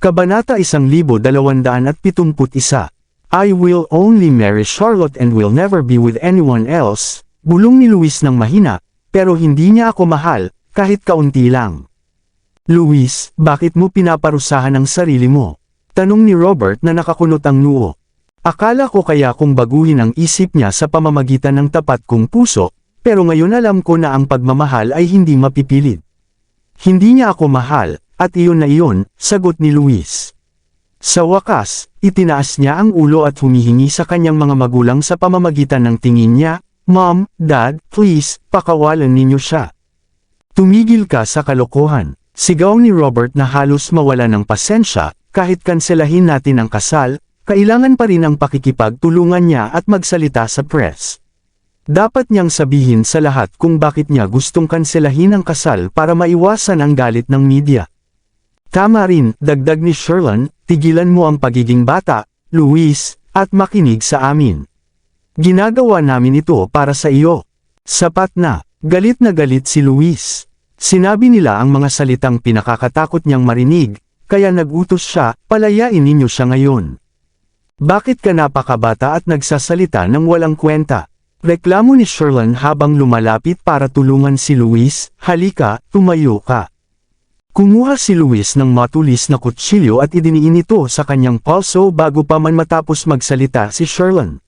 Kabanata 1271. I will only marry Charlotte and will never be with anyone else. Bulong ni Luis ng mahina, pero hindi niya ako mahal, kahit kaunti lang. Luis, bakit mo pinaparusahan ang sarili mo? Tanong ni Robert na nakakunot ang noo. Akala ko kaya kung baguhin ang isip niya sa pamamagitan ng tapat kong puso, pero ngayon alam ko na ang pagmamahal ay hindi mapipilit. Hindi niya ako mahal, at iyon na iyon, sagot ni Luis. Sa wakas, itinaas niya ang ulo at humihingi sa kanyang mga magulang sa pamamagitan ng tingin niya, Mom, Dad, please, pakawalan ninyo siya. Tumigil ka sa kalokohan. Sigaw ni Robert na halos mawala ng pasensya, kahit kanselahin natin ang kasal, kailangan pa rin ang pakikipagtulungan niya at magsalita sa press. Dapat niyang sabihin sa lahat kung bakit niya gustong kanselahin ang kasal para maiwasan ang galit ng media. Tama rin, dagdag ni Sherlyn, tigilan mo ang pagiging bata, Luis, at makinig sa amin. Ginagawa namin ito para sa iyo. Sapat na, galit si Luis. Sinabi nila ang mga salitang pinakakatakot niyang marinig, kaya nagutos siya, palayain ninyo siya ngayon. Bakit ka napakabata at nagsasalita ng walang kwenta? Reklamo ni Sherlyn habang lumalapit para tulungan si Luis, halika, tumayo ka. Kumuha si Luis ng matulis na kutsilyo at idiniin ito sa kanyang palso bago pa man matapos magsalita si Sherlyn.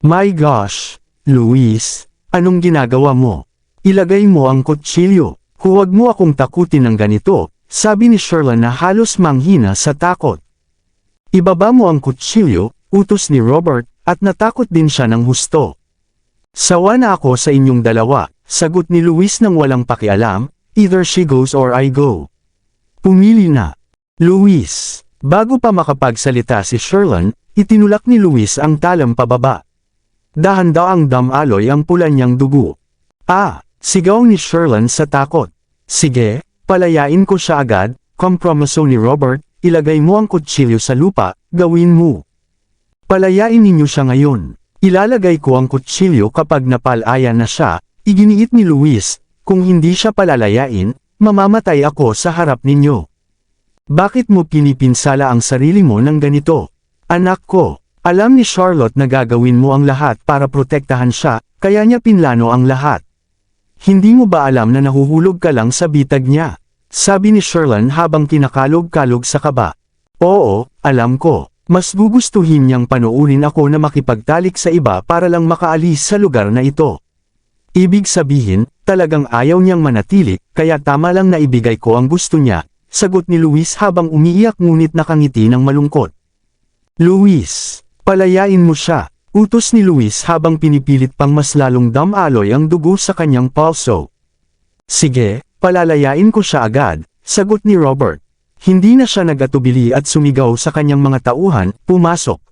My gosh, Luis, anong ginagawa mo? Ilagay mo ang kutsilyo. Huwag mo akong takutin ng ganito, sabi ni Sherlyn na halos manghina sa takot. Ibaba mo ang kutsilyo, utos ni Robert, at natakot din siya ng husto. Sawa na ako sa inyong dalawa, sagot ni Luis nang walang pakialam, either she goes or I go. Pumili na. Luis. Bago pa makapagsalita si Sherlyn, itinulak ni Luis ang talam pababa. Dahan-daang damaloy ang pula niyang dugo. Sigaw ni Sherlyn sa takot. Sige, palayain ko siya agad, kompromiso ni Robert, ilagay mo ang kutsilyo sa lupa, gawin mo. Palayain ninyo siya ngayon. Ilalagay ko ang kutsilyo kapag napalaya na siya, iginiit ni Luis, kung hindi siya palalayain, mamamatay ako sa harap ninyo. Bakit mo pinipinsala ang sarili mo ng ganito? Anak ko, alam ni Charlotte na gagawin mo ang lahat para protektahan siya, kaya niya pinlano ang lahat. Hindi mo ba alam na nahuhulog ka lang sa bitag niya? Sabi ni Sherlyn habang kinakalog-kalog sa kaba. Oo, alam ko. Mas gugustuhin niyang panoorin ako na makipagtalik sa iba para lang makaalis sa lugar na ito. Ibig sabihin, talagang ayaw niyang manatili, kaya tama lang na ibigay ko ang gusto niya, sagot ni Luis habang umiiyak ngunit nakangiti ng malungkot. Luis, palayain mo siya. Utos ni Luis habang pinipilit pang mas lalong damaloy ang dugo sa kanyang palso. Sige, palalayain ko siya agad, sagot ni Robert. Hindi na siya nag-atubili at sumigaw sa kanyang mga tauhan, pumasok.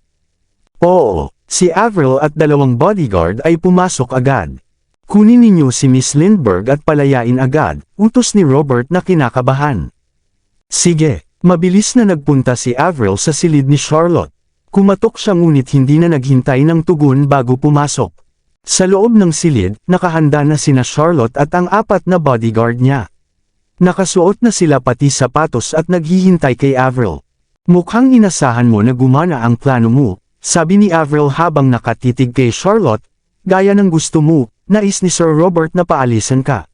Oo, si Avril at 2 bodyguard ay pumasok agad. Kunin ninyo si Miss Lindbergh at palayain agad, utos ni Robert na kinakabahan. Sige, mabilis na nagpunta si Avril sa silid ni Charlotte. Kumatok siya ngunit hindi na naghintay ng tugon bago pumasok. Sa loob ng silid, nakahanda na sina Charlotte at ang 4 na bodyguard niya. Nakasuot na sila pati sapatos at naghihintay kay Avril. Mukhang inasahan mo na gumana ang plano mo, sabi ni Avril habang nakatitig kay Charlotte, gaya ng gusto mo, nais ni Sir Robert na paalisan ka.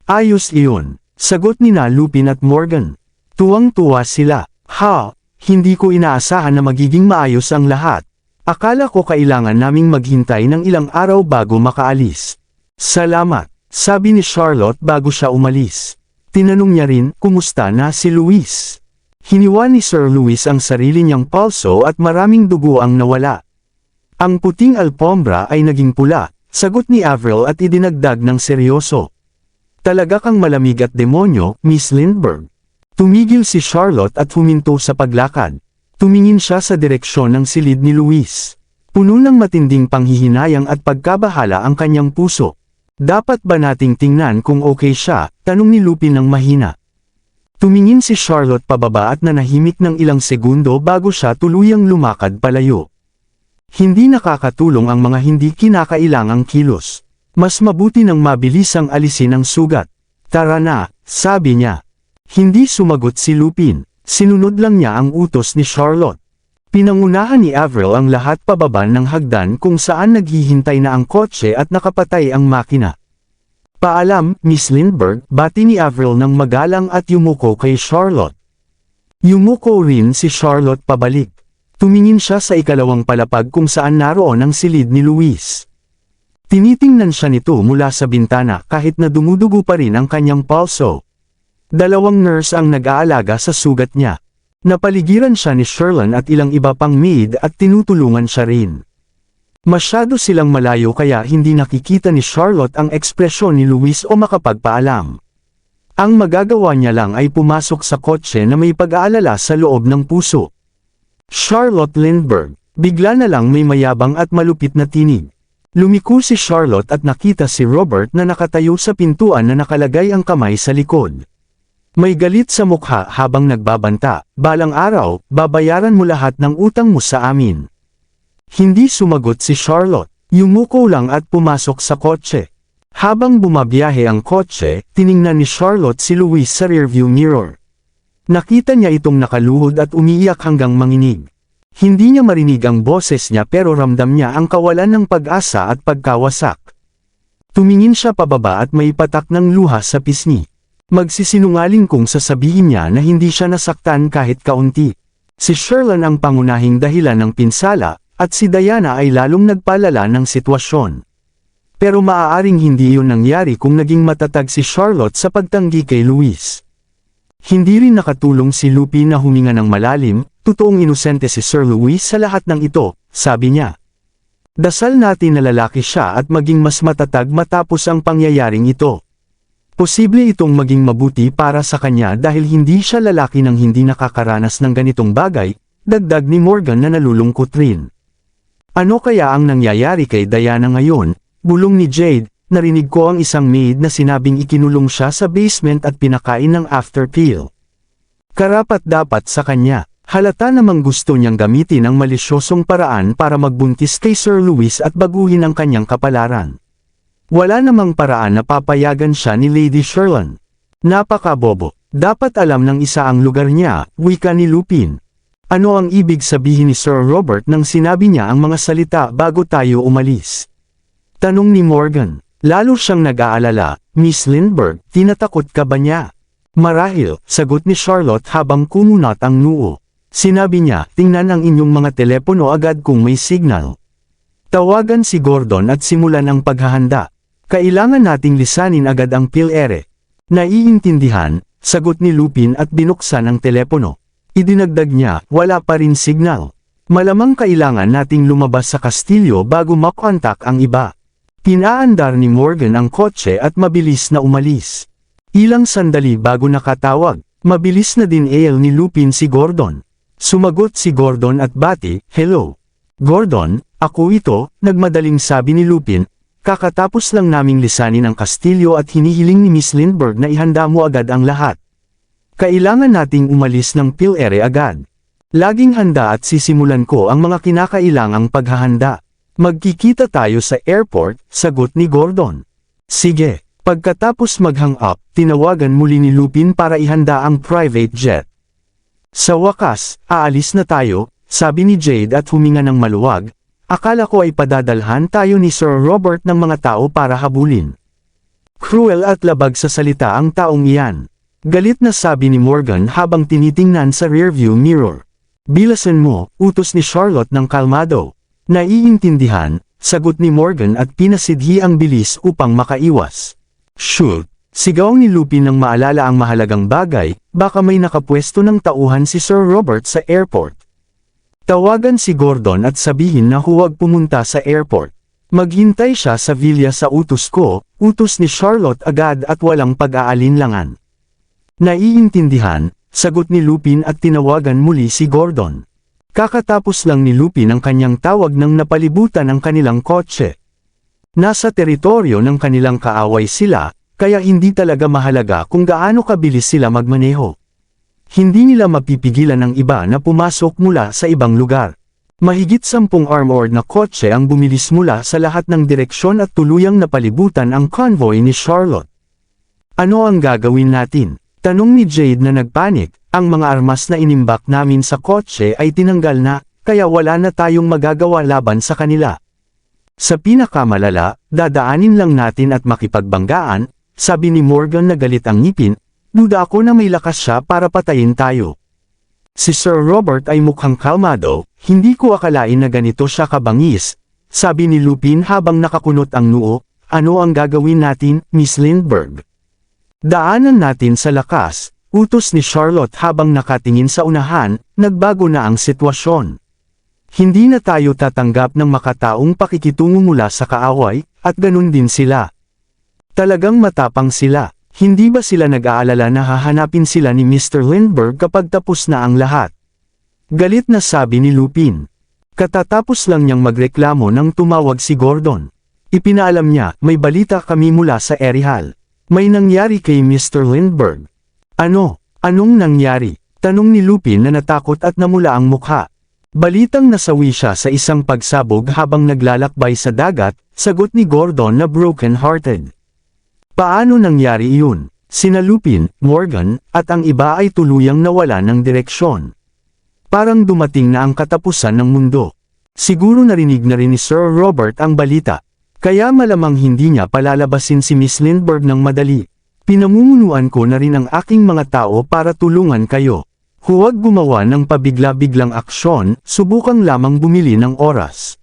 Ayos iyon, sagot ni Lupin at Morgan. Tuwang-tuwa sila. Hindi ko inaasahan na magiging maayos ang lahat. Akala ko kailangan naming maghintay ng ilang araw bago makaalis. Salamat, sabi ni Charlotte bago siya umalis. Tinanong niya rin, kumusta na si Luis? Hiniwa ni Sir Luis ang sarili niyang palso at maraming dugo ang nawala. Ang puting alpombra ay naging pula, sagot ni Avril at idinagdag ng seryoso. Talaga kang malamig at demonyo, Miss Lindbergh. Tumigil si Charlotte at huminto sa paglakad. Tumingin siya sa direksyon ng silid ni Luis. Puno ng matinding panghihinayang at pagkabahala ang kanyang puso. Dapat ba nating tingnan kung okay siya? Tanong ni Lupin ng mahina. Tumingin si Charlotte pababa at nanahimik ng ilang segundo bago siya tuluyang lumakad palayo. Hindi nakakatulong ang mga hindi kinakailangang kilos. Mas mabuti nang mabilis ang alisin ang sugat. Tara na, sabi niya. Hindi sumagot si Lupin. Sinunod lang niya ang utos ni Charlotte. Pinangunahan ni Avril ang lahat pababa ng hagdan kung saan naghihintay na ang kotse at nakapatay ang makina. Paalam, Miss Lindbergh, bati ni Avril ng magalang at yumuko kay Charlotte. Yumuko rin si Charlotte pabalik. Tumingin siya sa ikalawang palapag kung saan naroon ang silid ni Luis. Tinitingnan siya nito mula sa bintana kahit na dumudugo pa rin ang kanyang pulso. Dalawang nurse ang nag-aalaga sa sugat niya. Napaligiran siya ni Sherlyn at ilang iba pang maid at tinutulungan siya rin. Masyado silang malayo kaya hindi nakikita ni Charlotte ang ekspresyon ni Luis o makapagpaalam. Ang magagawa niya lang ay pumasok sa kotse na may pag-aalala sa loob ng puso. Charlotte Lindbergh, bigla na lang may mayabang at malupit na tinig. Lumiko si Charlotte at nakita si Robert na nakatayo sa pintuan na nakalagay ang kamay sa likod. May galit sa mukha habang nagbabanta, "Balang araw, babayaran mo lahat ng utang mo sa amin." Hindi sumagot si Charlotte, yumuko lang at pumasok sa kotse. Habang bumabiyahe ang kotse, tiningnan ni Charlotte si Luis sa rearview mirror. Nakita niya itong nakaluhod at umiiyak hanggang manginig. Hindi niya marinig ang boses niya pero ramdam niya ang kawalan ng pag-asa at pagkawasak. Tumingin siya pababa at may patak ng luha sa pisngi. Magsisinungaling kung sasabihin niya na hindi siya nasaktan kahit kaunti. Si Sherlyn ang pangunahing dahilan ng pinsala, at si Diana ay lalong nagpalala ng sitwasyon. Pero maaaring hindi iyon nangyari kung naging matatag si Charlotte sa pagtanggi kay Luis. Hindi rin nakatulong si Lupin na huminga ng malalim, totoong inosente si Sir Luis sa lahat ng ito, sabi niya. Dasal natin na lalaki siya at maging mas matatag matapos ang pangyayaring ito. Posible itong maging mabuti para sa kanya dahil hindi siya lalaki nang hindi nakakaranas ng ganitong bagay, dagdag ni Morgan na nalulungkot rin. Ano kaya ang nangyayari kay Diana ngayon? Bulong ni Jade, narinig ko ang isang maid na sinabing ikinulong siya sa basement at pinakain ng afterpill. Karapat-dapat sa kanya, halata namang gusto niyang gamitin ang malisyosong paraan para magbuntis kay Sir Luis at baguhin ang kanyang kapalaran. Wala namang paraan na papayagan siya ni Lady Sherlyn. Napakabobo, dapat alam ng isa ang lugar niya, wika ni Lupin. Ano ang ibig sabihin ni Sir Robert nang sinabi niya ang mga salita bago tayo umalis? Tanong ni Morgan. Lalo siyang nag-aalala, Miss Lindbergh, tinatakot ka ba niya? Marahil, sagot ni Charlotte habang kumunat ang noo. Sinabi niya, tingnan ang inyong mga telepono agad kung may signal. Tawagan si Gordon at simulan ang paghahanda. Kailangan nating lisanin agad ang PhilEre. Naiintindihan, sagot ni Lupin at binuksan ang telepono. Idinagdag niya, wala pa rin signal. Malamang kailangan nating lumabas sa kastilyo bago makontak ang iba. Pinaandar ni Morgan ang kotse at mabilis na umalis. Ilang sandali bago nakatawag, mabilis na din ni Lupin si Gordon. Sumagot si Gordon at bati, "Hello. Gordon, ako ito," nagmadaling sabi ni Lupin, "kakatapos lang naming lisanin ang kastilyo at hinihiling ni Miss Lindbergh na ihanda mo agad ang lahat. Kailangan nating umalis ng PhilEre agad. Laging handa at sisimulan ko ang mga kinakailangang paghahanda. Magkikita tayo sa airport," sagot ni Gordon. Sige. Pagkatapos mag-hang up, tinawagan muli ni Lupin para ihanda ang private jet. Sa wakas, aalis na tayo, sabi ni Jade at huminga ng maluwag. Akala ko ay padadalhan tayo ni Sir Robert ng mga tao para habulin. Cruel at labag sa salita ang taong iyan. Galit na sabi ni Morgan habang tinitingnan sa rearview mirror. Bilasan mo, utos ni Charlotte ng kalmado. Naiintindihan, sagot ni Morgan at pinasidhi ang bilis upang makaiwas. Shoot! Sigaw ni Lupin nang maalala ang mahalagang bagay, baka may nakapwesto ng tauhan si Sir Robert sa airport. Tawagan si Gordon at sabihin na huwag pumunta sa airport. Maghintay siya sa villa sa utos ko, utos ni Charlotte agad at walang pag-aalinlangan. Naiintindihan, sagot ni Lupin at tinawagan muli si Gordon. Kakatapos lang ni Lupin ang kanyang tawag nang napalibutan ang kanilang kotse. Nasa teritoryo ng kanilang kaaway sila, kaya hindi talaga mahalaga kung gaano kabilis sila magmaneho. Hindi nila mapipigilan ng iba na pumasok mula sa ibang lugar. Mahigit 10 armored na kotse ang bumilis mula sa lahat ng direksyon at tuluyang napalibutan ang convoy ni Charlotte. Ano ang gagawin natin? Tanong ni Jade na nagpanik, ang mga armas na inimbak namin sa kotse ay tinanggal na, kaya wala na tayong magagawa laban sa kanila. Sa pinakamalala, dadaanin lang natin at makipagbanggaan, sabi ni Morgan na galit ang ngipin, duda ako na may lakas siya para patayin tayo. Si Sir Robert ay mukhang kalmado, hindi ko akalain na ganito siya kabangis, sabi ni Lupin habang nakakunot ang noo, ano ang gagawin natin, Miss Lindbergh? Daanan natin sa lakas, utos ni Charlotte habang nakatingin sa unahan, nagbago na ang sitwasyon. Hindi na tayo tatanggap ng makataong pakikitungo mula sa kaaway, at ganun din sila. Talagang matapang sila, hindi ba sila nag-aalala na hahanapin sila ni Mr. Lindbergh kapag tapos na ang lahat? Galit na sabi ni Lupin. Katatapos lang niyang magreklamo nang tumawag si Gordon. Ipinaalam niya, may balita kami mula sa Erihal. May nangyari kay Mr. Lindbergh. Ano? Anong nangyari? Tanong ni Lupin na natakot at namula ang mukha. Balitang nasawi siya sa isang pagsabog habang naglalakbay sa dagat, sagot ni Gordon na broken-hearted. Paano nangyari iyon? Sina Lupin, Morgan, at ang iba ay tuluyang nawala ng direksyon. Parang dumating na ang katapusan ng mundo. Siguro narinig na rin ni Sir Robert ang balita. Kaya malamang hindi niya palalabasin si Miss Lindbergh ng madali. Pinamumunuan ko na rin ang aking mga tao para tulungan kayo. Huwag gumawa ng pabigla-biglang aksyon, subukang lamang bumili ng oras.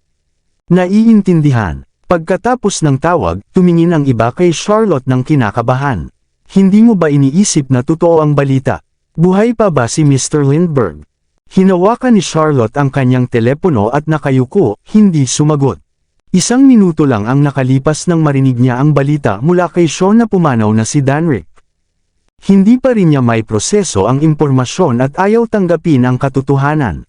Naiintindihan. Pagkatapos ng tawag, tumingin ang iba kay Charlotte ng kinakabahan. Hindi mo ba iniisip na totoo ang balita? Buhay pa ba si Mr. Lindbergh? Hinawakan ni Charlotte ang kanyang telepono at nakayuko, hindi sumagot. 1 minuto lang ang nakalipas nang marinig niya ang balita mula kay Sean na pumanaw na si Danrick. Hindi pa rin niya may proseso ang impormasyon at ayaw tanggapin ang katotohanan.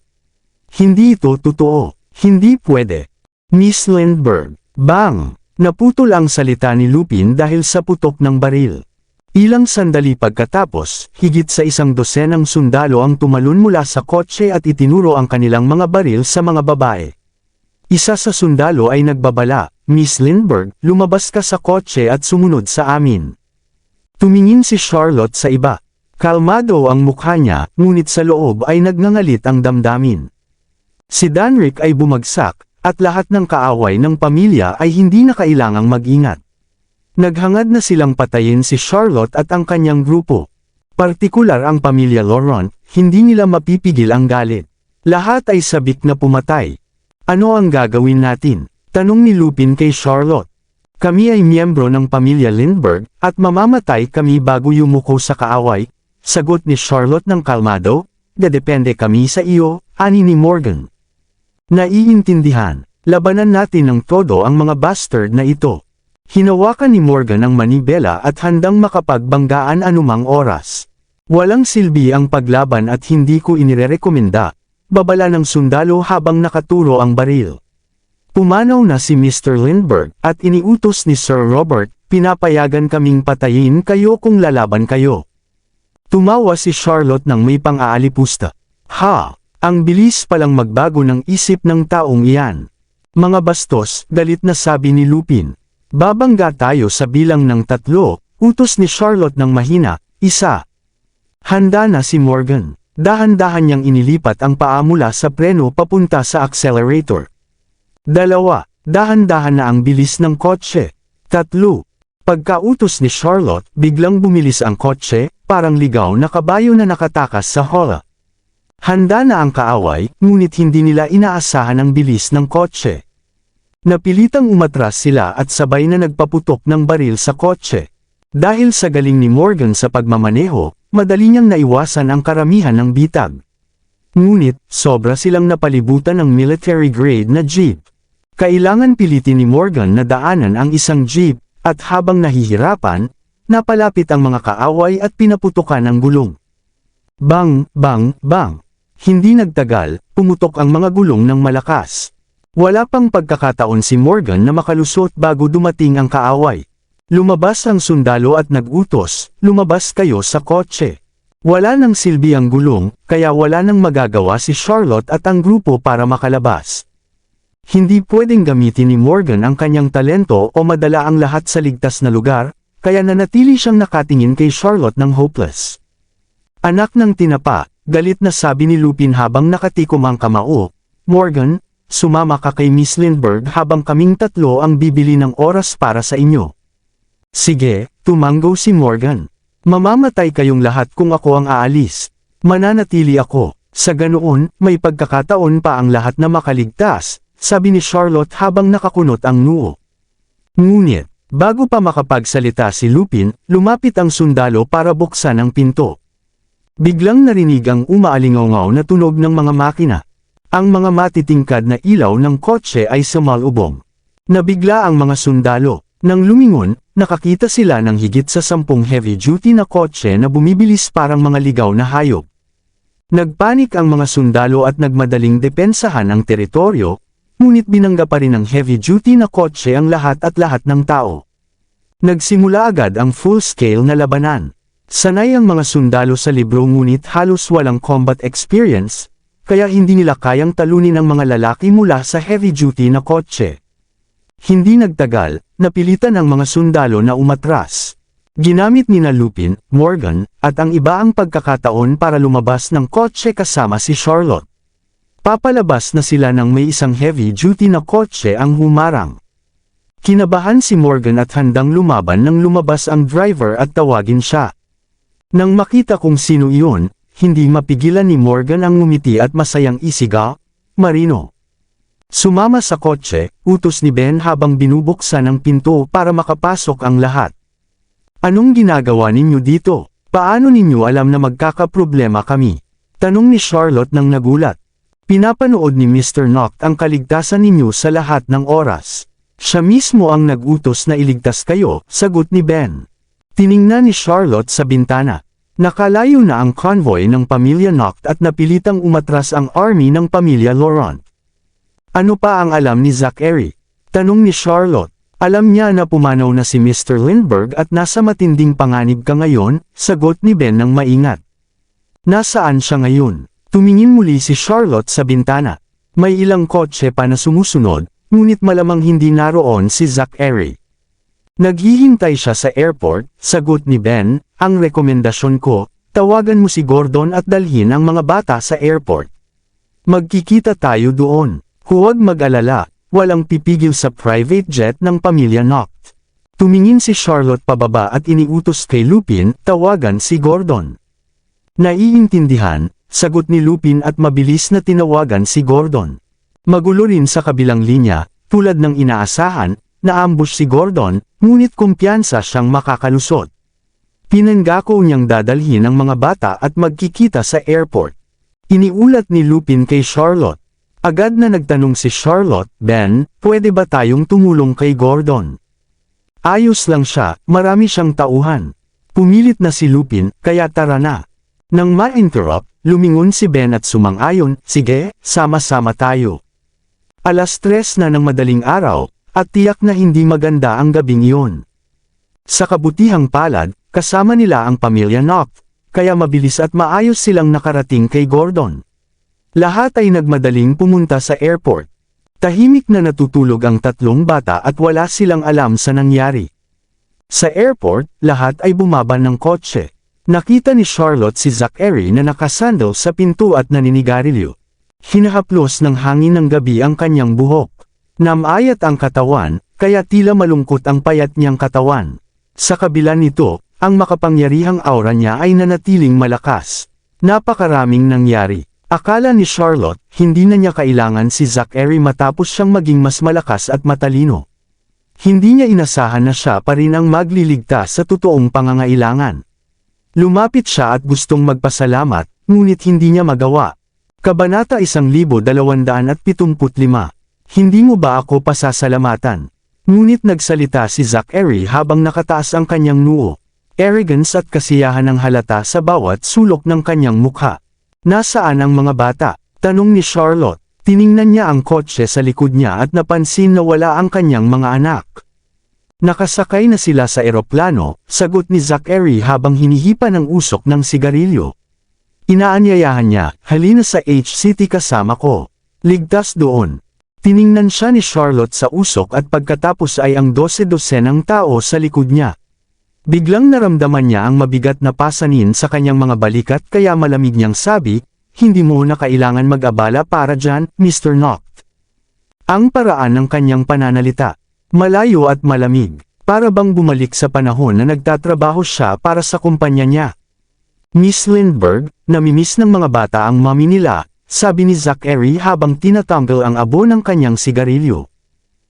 Hindi ito totoo. Hindi pwede. Miss Lindbergh. Bang! Naputol ang salita ni Lupin dahil sa putok ng baril. Ilang sandali pagkatapos, higit sa 100 sundalo ang tumalon mula sa kotse at itinuro ang kanilang mga baril sa mga babae. Isa sa sundalo ay nagbabala, Miss Lindbergh, lumabas ka sa kotse at sumunod sa amin. Tumingin si Charlotte sa iba. Kalmado ang mukha niya, ngunit sa loob ay nagngangalit ang damdamin. Si Danrick ay bumagsak, at lahat ng kaaway ng pamilya ay hindi na kailangang mag-ingat. Naghangad na silang patayin si Charlotte at ang kanyang grupo. Partikular ang pamilya Laurent, hindi nila mapipigil ang galit. Lahat ay sabik na pumatay. Ano ang gagawin natin? Tanong ni Lupin kay Charlotte. Kami ay miyembro ng pamilya Lindbergh, at mamamatay kami bago yumuko sa kaaway, sagot ni Charlotte ng kalmado, dadepende kami sa iyo, ani ni Morgan. Naiintindihan, labanan natin ng todo ang mga bastard na ito. Hinawakan ni Morgan ang manibela at handang makapagbanggaan anumang oras. Walang silbi ang paglaban at hindi ko inirerekomenda, babala ng sundalo habang nakaturo ang baril. Pumanaw na si Mr. Lindbergh, at iniutos ni Sir Robert, pinapayagan kaming patayin kayo kung lalaban kayo. Tumawa si Charlotte ng may pang-aalipusta. Ha! Ang bilis palang magbago ng isip ng taong iyan. Mga bastos, galit na sabi ni Lupin. Babangga tayo sa bilang ng 3, utos ni Charlotte ng mahina, 1. Handa na si Morgan. Dahan-dahan niyang inilipat ang paa mula sa preno papunta sa accelerator. 2. Dahan-dahan na ang bilis ng kotse. 3. Pagkautos ni Charlotte, biglang bumilis ang kotse, parang ligaw na kabayo na nakatakas sa hola. Handa na ang kaaway, ngunit hindi nila inaasahan ang bilis ng kotse. Napilitang umatras sila at sabay na nagpaputok ng baril sa kotse. Dahil sa galing ni Morgan sa pagmamaneho, madali niyang naiwasan ang karamihan ng bitag. Ngunit, sobra silang napalibutan ng military-grade na jeep. Kailangan pilitin ni Morgan na daanan ang isang jeep, at habang nahihirapan, napalapit ang mga kaaway at pinaputukan ang gulong. Bang, bang, bang! Hindi nagtagal, pumutok ang mga gulong ng malakas. Wala pang pagkakataon si Morgan na makalusot bago dumating ang kaaway. Lumabas ang sundalo at nag-utos, lumabas kayo sa kotse. Wala nang silbi ang gulong, kaya wala nang magagawa si Charlotte at ang grupo para makalabas. Hindi pwedeng gamitin ni Morgan ang kanyang talento o madala ang lahat sa ligtas na lugar, kaya nanatili siyang nakatingin kay Charlotte ng hopeless. Anak ng tinapa, galit na sabi ni Lupin habang nakatikom ang kamao. Morgan, sumama ka kay Miss Lindbergh habang kaming tatlo ang bibili ng oras para sa inyo. Sige, tumanggo si Morgan. Mamamatay kayong lahat kung ako ang aalis. Mananatili ako. Sa ganoon, may pagkakataon pa ang lahat na makaligtas, sabi ni Charlotte habang nakakunot ang noo. Ngunit, bago pa makapagsalita si Lupin, lumapit ang sundalo para buksan ang pinto. Biglang narinig ang umaalingaw na tunog ng mga makina. Ang mga matitingkad na ilaw ng kotse ay sumalubong. Nabigla ang mga sundalo. Nang lumingon, nakakita sila ng higit sa 10 heavy-duty na kotse na bumibilis parang mga ligaw na hayop. Nagpanik ang mga sundalo at nagmadaling depensahan ang teritoryo, ngunit binangga pa rin ng heavy-duty na kotse ang lahat ng tao. Nagsimula agad ang full-scale na labanan. Sanay ang mga sundalo sa libro ngunit halos walang combat experience, kaya hindi nila kayang talunin ang mga lalaki mula sa heavy-duty na kotse. Hindi nagtagal, napilitan ang mga sundalo na umatras. Ginamit nina Lupin, Morgan, at ang iba ang pagkakataon para lumabas ng kotse kasama si Charlotte. Papalabas na sila nang may isang heavy-duty na kotse ang humarang. Kinabahan si Morgan at handang lumaban nang lumabas ang driver at tawagin siya. Nang makita kung sino iyon, hindi mapigilan ni Morgan ang ngumiti at masayang isigaw, "Marino." Sumama sa kotse, utos ni Ben habang binubuksan ang pinto para makapasok ang lahat. "Anong ginagawa ninyo dito? Paano ninyo alam na magkakaproblema kami?" Tanong ni Charlotte nang nagulat. "Pinapanood ni Mr. Noct ang kaligtasan ninyo sa lahat ng oras. Siya mismo ang nag-utos na iligtas kayo," sagot ni Ben. Tiningnan ni Charlotte sa bintana. Nakalayo na ang convoy ng pamilya Noct at napilitang umatras ang army ng pamilya Laurent. "Ano pa ang alam ni Zachary?" tanong ni Charlotte. "Alam niya na pumanaw na si Mr. Lindbergh at nasa matinding panganib ka ngayon," sagot ni Ben ng maingat. "Nasaan siya ngayon?" Tumingin muli si Charlotte sa bintana. May ilang kotse pa na sumusunod, ngunit malamang hindi naroon si Zachary. "Naghihintay siya sa airport," sagot ni Ben. "Ang rekomendasyon ko, tawagan mo si Gordon at dalhin ang mga bata sa airport. Magkikita tayo doon. Huwag mag-alala, walang pipigil sa private jet ng pamilya Noct." Tumingin si Charlotte pababa at iniutos kay Lupin, tawagan si Gordon. "Naiintindihan," sagot ni Lupin at mabilis na tinawagan si Gordon. Magulo rin sa kabilang linya, tulad ng inaasahan, naambush si Gordon, ngunit kumpiyansa siyang makakalusot. Pinangako niyang dadalhin ang mga bata at magkikita sa airport. Iniulat ni Lupin kay Charlotte. Agad na nagtanong si Charlotte, "Ben, pwede ba tayong tumulong kay Gordon?" Ayos lang siya, marami siyang tauhan. Pumilit na si Lupin, "Kaya tara na." Nang ma-interrupt, lumingon si Ben at sumang-ayon, "Sige, sama-sama tayo." 3:00 na ng madaling araw, at tiyak na hindi maganda ang gabing iyon. Sa kabutihang palad, kasama nila ang pamilya Noct, kaya mabilis at maayos silang nakarating kay Gordon. Lahat ay nagmadaling pumunta sa airport. Tahimik na natutulog ang 3 bata at wala silang alam sa nangyari. Sa airport, lahat ay bumaba ng kotse. Nakita ni Charlotte si Zachary na nakasandal sa pinto at naninigarilyo. Hinahaplos ng hangin ng gabi ang kanyang buhok. Namayat ang katawan, kaya tila malungkot ang payat niyang katawan. Sa kabila nito, ang makapangyarihang aura niya ay nanatiling malakas. Napakaraming nangyari. Akala ni Charlotte, hindi na niya kailangan si Zachary matapos siyang maging mas malakas at matalino. Hindi niya inasahan na siya pa rin ang magliligtas sa totoong pangangailangan. Lumapit siya at gustong magpasalamat, ngunit hindi niya magawa. Kabanata 1275. Hindi mo ba ako pasasalamatan? Ngunit nagsalita si Zachary habang nakataas ang kanyang noo. Arrogance at kasiyahan ang halata sa bawat sulok ng kanyang mukha. "Nasaan ang mga bata?" tanong ni Charlotte. Tiningnan niya ang kotse sa likod niya at napansin na wala ang kanyang mga anak. "Nakasakay na sila sa eroplano," sagot ni Zachary habang hinihipa ng usok ng sigarilyo. Inaanyayahan niya, "Halina sa H-City kasama ko. Ligtas doon." Tiningnan siya ni Charlotte sa usok at pagkatapos ay ang 12 ng tao sa likod niya. Biglang naramdaman niya ang mabigat na pasanin sa kanyang mga balikat kaya malamig niyang sabi, "Hindi mo na kailangan mag-abala para dyan, Mr. Noct." Ang paraan ng kanyang pananalita, malayo at malamig, para bang bumalik sa panahon na nagtatrabaho siya para sa kumpanya niya. "Miss Lindbergh, namimiss ng mga bata ang mami nila," sabi ni Zachary habang tinatanggal ang abo ng kanyang sigarilyo.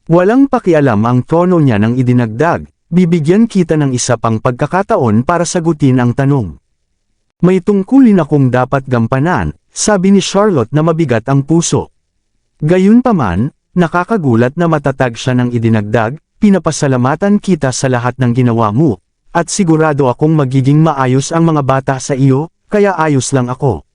Walang pakialam ang tono niya nang idinagdag, "Bibigyan kita ng isa pang pagkakataon para sagutin ang tanong." "May tungkulin akong dapat gampanan," sabi ni Charlotte na mabigat ang puso. Gayunpaman, nakakagulat na matatag siya nang idinagdag, "Pinapasalamatan kita sa lahat ng ginawa mo, at sigurado akong magiging maayos ang mga bata sa iyo, kaya ayos lang ako."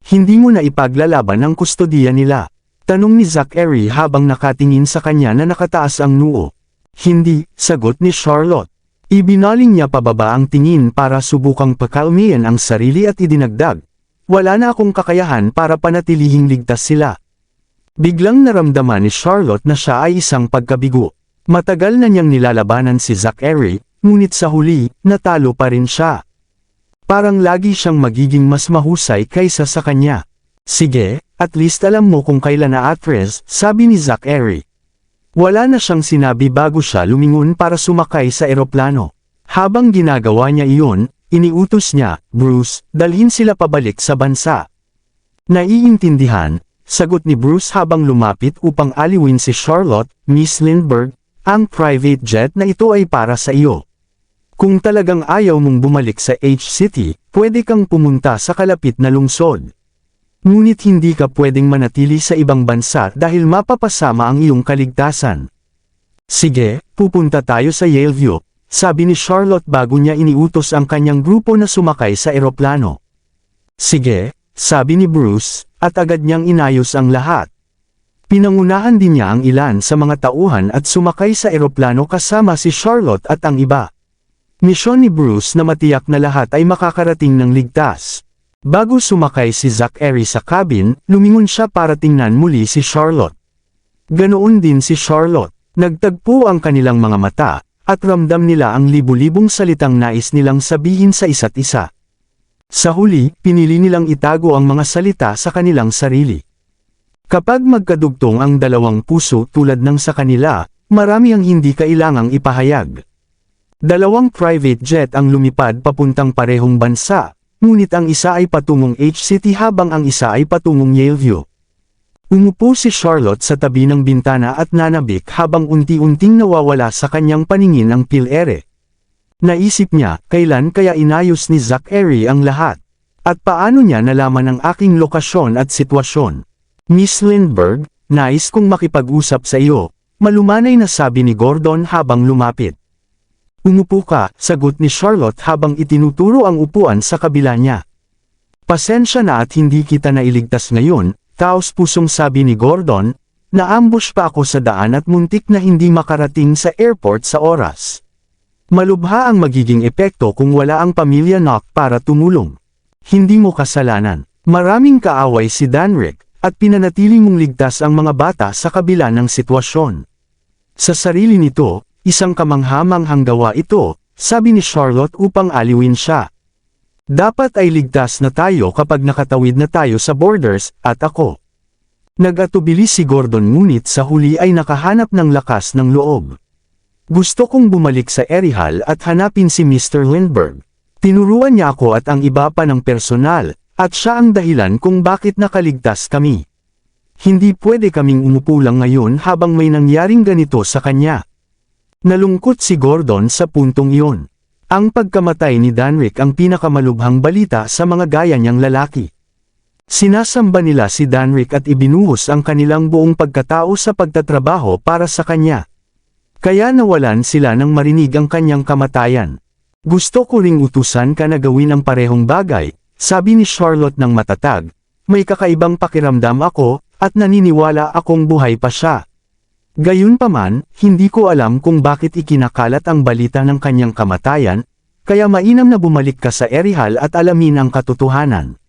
"Hindi mo na ipaglalaban ang kustodiya nila?" tanong ni Zachary habang nakatingin sa kanya na nakataas ang noo. "Hindi," sagot ni Charlotte. Ibinaling niya pababa ang tingin para subukang pakalmihan ang sarili at idinagdag, "Wala na akong kakayahan para panatilihing ligtas sila." Biglang naramdaman ni Charlotte na siya ay isang pagkabigo. Matagal na niyang nilalabanan si Zachary, ngunit sa huli, natalo pa rin siya. Parang lagi siyang magiging mas mahusay kaysa sa kanya. "Sige, at least alam mo kung kailan aatres," sabi ni Zachary. Wala na siyang sinabi bago siya lumingon para sumakay sa eroplano. Habang ginagawa niya iyon, iniutos niya, "Bruce, dalhin sila pabalik sa bansa." "Naiintindihan," sagot ni Bruce habang lumapit upang aliwin si Charlotte. "Miss Lindbergh, ang private jet na ito ay para sa iyo. Kung talagang ayaw mong bumalik sa H-City, pwede kang pumunta sa kalapit na lungsod. Ngunit hindi ka pwedeng manatili sa ibang bansa dahil mapapasama ang iyong kaligtasan." "Sige, pupunta tayo sa Yaleview," sabi ni Charlotte bago niya iniutos ang kanyang grupo na sumakay sa eroplano. "Sige," sabi ni Bruce, at agad niyang inayos ang lahat. Pinangunahan din niya ang ilan sa mga tauhan at sumakay sa eroplano kasama si Charlotte at ang iba. Misyon ni Bruce na matiyak na lahat ay makakarating ng ligtas. Bago sumakay si Zachary sa cabin, lumingon siya para tingnan muli si Charlotte. Ganoon din si Charlotte. Nagtagpo ang kanilang mga mata, at ramdam nila ang libu-libong salitang nais nilang sabihin sa isa't isa. Sa huli, pinili nilang itago ang mga salita sa kanilang sarili. Kapag magkadugtong ang dalawang puso tulad ng sa kanila, marami ang hindi kailangang ipahayag. Dalawang private jet ang lumipad papuntang parehong bansa, ngunit ang isa ay patungong H-City habang ang isa ay patungong Yaleview. Umupo si Charlotte sa tabi ng bintana at nanabik habang unti-unting nawawala sa kanyang paningin ang pil-ere. Naisip niya, kailan kaya inayos ni Zachary ang lahat? At paano niya nalaman ang aking lokasyon at sitwasyon? "Miss Lindbergh, nais kong makipag-usap sa iyo," malumanay na sabi ni Gordon habang lumapit. "Umupo ka," sagot ni Charlotte habang itinuturo ang upuan sa kabila niya. "Pasensya na at hindi kita nailigtas ngayon," taos-pusong sabi ni Gordon, "naambush pa ako sa daan at muntik na hindi makarating sa airport sa oras. Malubha ang magiging epekto kung wala ang pamilya Noct para tumulong. Hindi mo kasalanan. Maraming kaaway si Danrick, at pinanatili mong ligtas ang mga bata sa kabila ng sitwasyon. Sa sarili nito, isang kamangha-manghang gawa ito," sabi ni Charlotte upang aliwin siya. "Dapat ay ligtas na tayo kapag nakatawid na tayo sa borders, at ako." Nag-atubili si Gordon ngunit sa huli ay nakahanap ng lakas ng loob. "Gusto kong bumalik sa Erihal at hanapin si Mr. Lindbergh. Tinuruan niya ako at ang iba pa ng personal, at siya ang dahilan kung bakit nakaligtas kami. Hindi pwede kaming umupo lang ngayon habang may nangyaring ganito sa kanya." Nalungkot si Gordon sa puntong iyon. Ang pagkamatay ni Danrick ang pinakamalubhang balita sa mga gaya niyang lalaki. Sinasamba nila si Danrick at ibinuhos ang kanilang buong pagkatao sa pagtatrabaho para sa kanya. Kaya nawalan sila nang marinig ang kanyang kamatayan. "Gusto ko ring utusan ka na gawin ang parehong bagay," sabi ni Charlotte ng matatag. "May kakaibang pakiramdam ako, at naniniwala akong buhay pa siya." Gayunpaman, hindi ko alam kung bakit ikinakalat ang balita ng kanyang kamatayan, kaya mainam na bumalik ka sa Erihal at alamin ang katotohanan.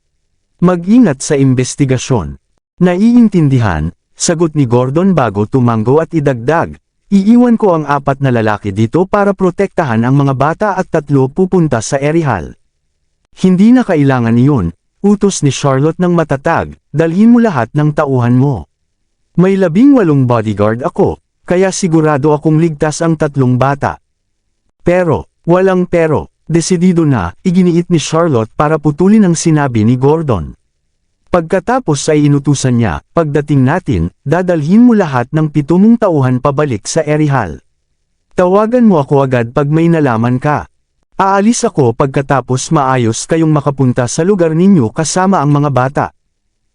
Mag-ingat sa investigasyon. "Naiintindihan," sagot ni Gordon bago tumango at idagdag, Iiwan ko ang 4 na lalaki dito para protektahan ang mga bata at 3 pupunta sa Erihal. Hindi na kailangan iyon, utos ni Charlotte ng matatag, dalhin mo lahat ng tauhan mo. May 18 bodyguard ako, kaya sigurado akong ligtas ang 3 bata. Pero, walang pero, desidido na, iginiit ni Charlotte para putulin ang sinabi ni Gordon. Pagkatapos ay inutusan niya, pagdating natin, dadalhin mo lahat ng 7 mong tauhan pabalik sa Erihal. Tawagan mo ako agad pag may nalaman ka. Aalis ako pagkatapos maayos kayong makapunta sa lugar ninyo kasama ang mga bata.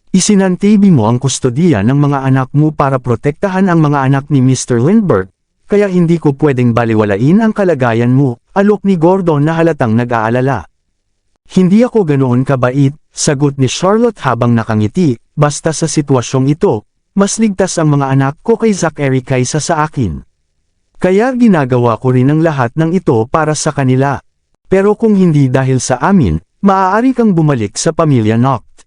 Isinantabi mo ang kustodiya ng mga anak mo para protektahan ang mga anak ni Mr. Lindbergh, kaya hindi ko pwedeng baliwalain ang kalagayan mo, alok ni Gordon na halatang nag-aalala. Hindi ako ganoon kabait, sagot ni Charlotte habang nakangiti, basta sa sitwasyong ito, mas ligtas ang mga anak ko kay Zachary kaysa sa akin. Kaya ginagawa ko rin ang lahat ng ito para sa kanila. Pero kung hindi dahil sa amin, maaari kang bumalik sa pamilya Noct.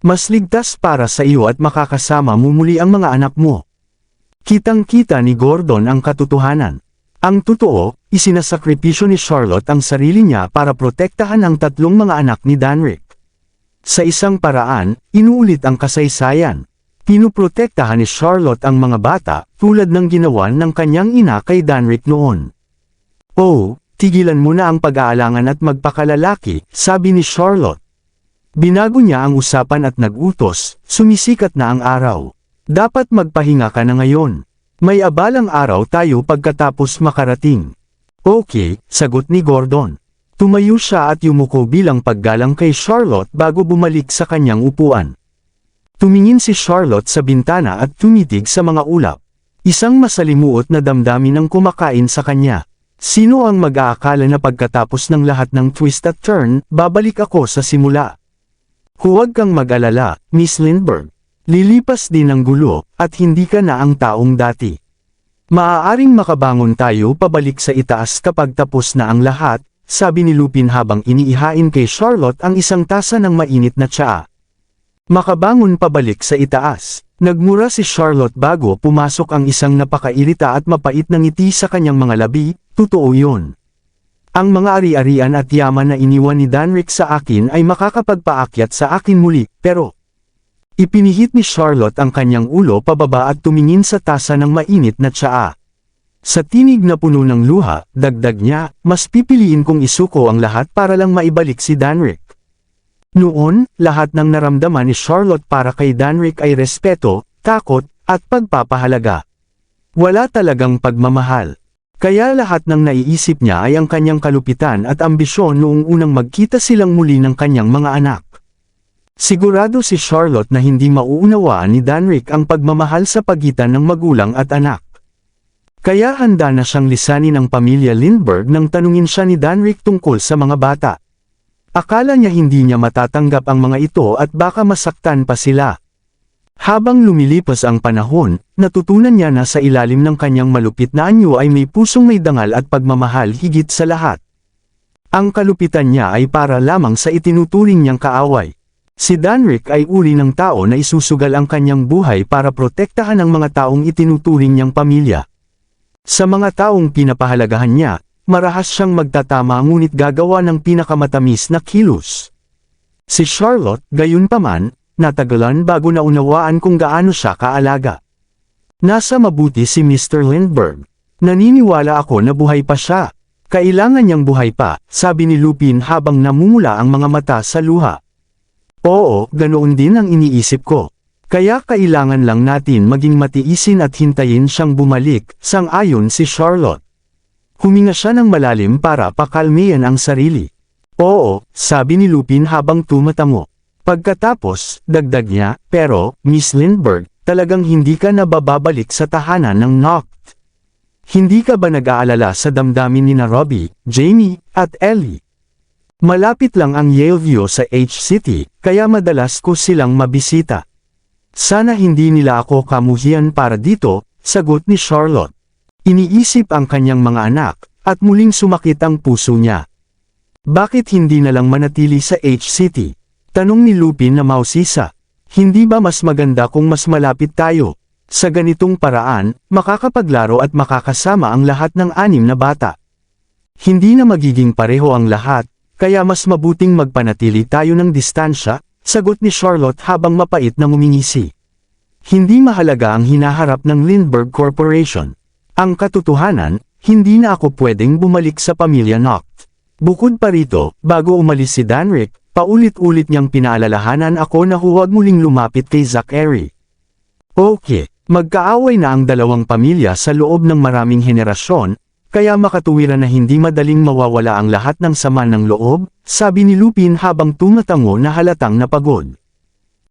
Mas ligtas para sa iyo at makakasama mo muli ang mga anak mo. Kitang-kita ni Gordon ang katotohanan. Ang totoo, isinasakripisyo ni Charlotte ang sarili niya para protektahan ang 3 mga anak ni Danrick. Sa isang paraan, inuulit ang kasaysayan. Pinuprotektahan ni Charlotte ang mga bata, tulad ng ginawa ng kanyang ina kay Danrick noon. Oh, tigilan mo na ang pag-aalangan at magpakalalaki, sabi ni Charlotte. Binago niya ang usapan at nag-utos, sumisikat na ang araw. Dapat magpahinga ka na ngayon. May abalang araw tayo pagkatapos makarating. Okay, sagot ni Gordon. Tumayo siya at yumuko bilang paggalang kay Charlotte bago bumalik sa kanyang upuan. Tumingin si Charlotte sa bintana at tumitig sa mga ulap. Isang masalimuot na damdamin ang kumakain sa kanya. Sino ang mag-aakala na pagkatapos ng lahat ng twist at turn, babalik ako sa simula? Huwag kang mag-alala, Miss Lindbergh. Lilipas din ang gulo, at hindi ka na ang taong dati. Maaaring makabangon tayo pabalik sa itaas kapag tapos na ang lahat, sabi ni Lupin habang iniihain kay Charlotte ang isang tasa ng mainit na tsaa. Makabangon pabalik sa itaas. Nagmura si Charlotte bago pumasok ang isang napakairita at mapait na ngiti sa kanyang mga labi, totoo yun. Ang mga ari-arian at yaman na iniwan ni Danrick sa akin ay makakapagpaakyat sa akin muli, pero ipinihit ni Charlotte ang kanyang ulo pababa at tumingin sa tasa ng mainit na tsaa. Sa tinig na puno ng luha, dagdag niya, mas pipiliin kong isuko ang lahat para lang maibalik si Danrick. Noon, lahat ng naramdaman ni Charlotte para kay Danrick ay respeto, takot, at pagpapahalaga. Wala talagang pagmamahal. Kaya lahat ng naiisip niya ay ang kanyang kalupitan at ambisyon noong unang magkita silang muli ng kanyang mga anak. Sigurado si Charlotte na hindi mauunawaan ni Danrick ang pagmamahal sa pagitan ng magulang at anak. Kaya handa na siyang lisanin ang pamilya Lindbergh nang tanungin siya ni Danrick tungkol sa mga bata. Akala niya hindi niya matatanggap ang mga ito at baka masaktan pa sila. Habang lumilipas ang panahon, natutunan niya na sa ilalim ng kanyang malupit na anyo ay may pusong may dangal at pagmamahal higit sa lahat. Ang kalupitan niya ay para lamang sa itinuturing niyang kaaway. Si Danrick ay uri ng tao na isusugal ang kanyang buhay para protektahan ang mga taong itinuturing niyang pamilya. Sa mga taong pinapahalagahan niya, marahas siyang magtatama ngunit gagawa ng pinakamatamis na kilos. Si Charlotte, gayunpaman, natagalan bago naunawaan kung gaano siya kaalaga. Nasa mabuti si Mr. Lindbergh. Naniniwala ako na buhay pa siya. Kailangan niyang buhay pa, sabi ni Lupin habang namumula ang mga mata sa luha. Oo, ganoon din ang iniisip ko. Kaya kailangan lang natin maging matiisin at hintayin siyang bumalik, sang-ayon si Charlotte. Huminga siya ng malalim para pakalmihan ang sarili. Oo, sabi ni Lupin habang tumatango. Pagkatapos, dagdag niya, pero, Miss Lindbergh, talagang hindi ka na bababalik sa tahanan ng Noct. Hindi ka ba nag-aalala sa damdamin ni na Robbie, Jamie, at Ellie? Malapit lang ang Yaleview sa H-City, kaya madalas ko silang mabisita. Sana hindi nila ako kamuhian para dito, sagot ni Charlotte. Iniisip ang kanyang mga anak, at muling sumakit ang puso niya. Bakit hindi na lang manatili sa H-City? Tanong ni Lupin na mausisa. Hindi ba mas maganda kung mas malapit tayo? Sa ganitong paraan, makakapaglaro at makakasama ang lahat ng 6 na bata. Hindi na magiging pareho ang lahat, kaya mas mabuting magpanatili tayo ng distansya, sagot ni Charlotte habang mapait na ngumingisi. Hindi mahalaga ang hinaharap ng Lindbergh Corporation. Ang katotohanan, hindi na ako pwedeng bumalik sa pamilya Noct. Bukod pa rito, bago umalis si Danrick, paulit-ulit niyang pinaalalahanan ako na huwag muling lumapit kay Zachary. Okay, magkaaway na ang dalawang pamilya sa loob ng maraming henerasyon, kaya makatuwiran na hindi madaling mawawala ang lahat ng sama ng loob, sabi ni Lupin habang tumatango na halatang napagod.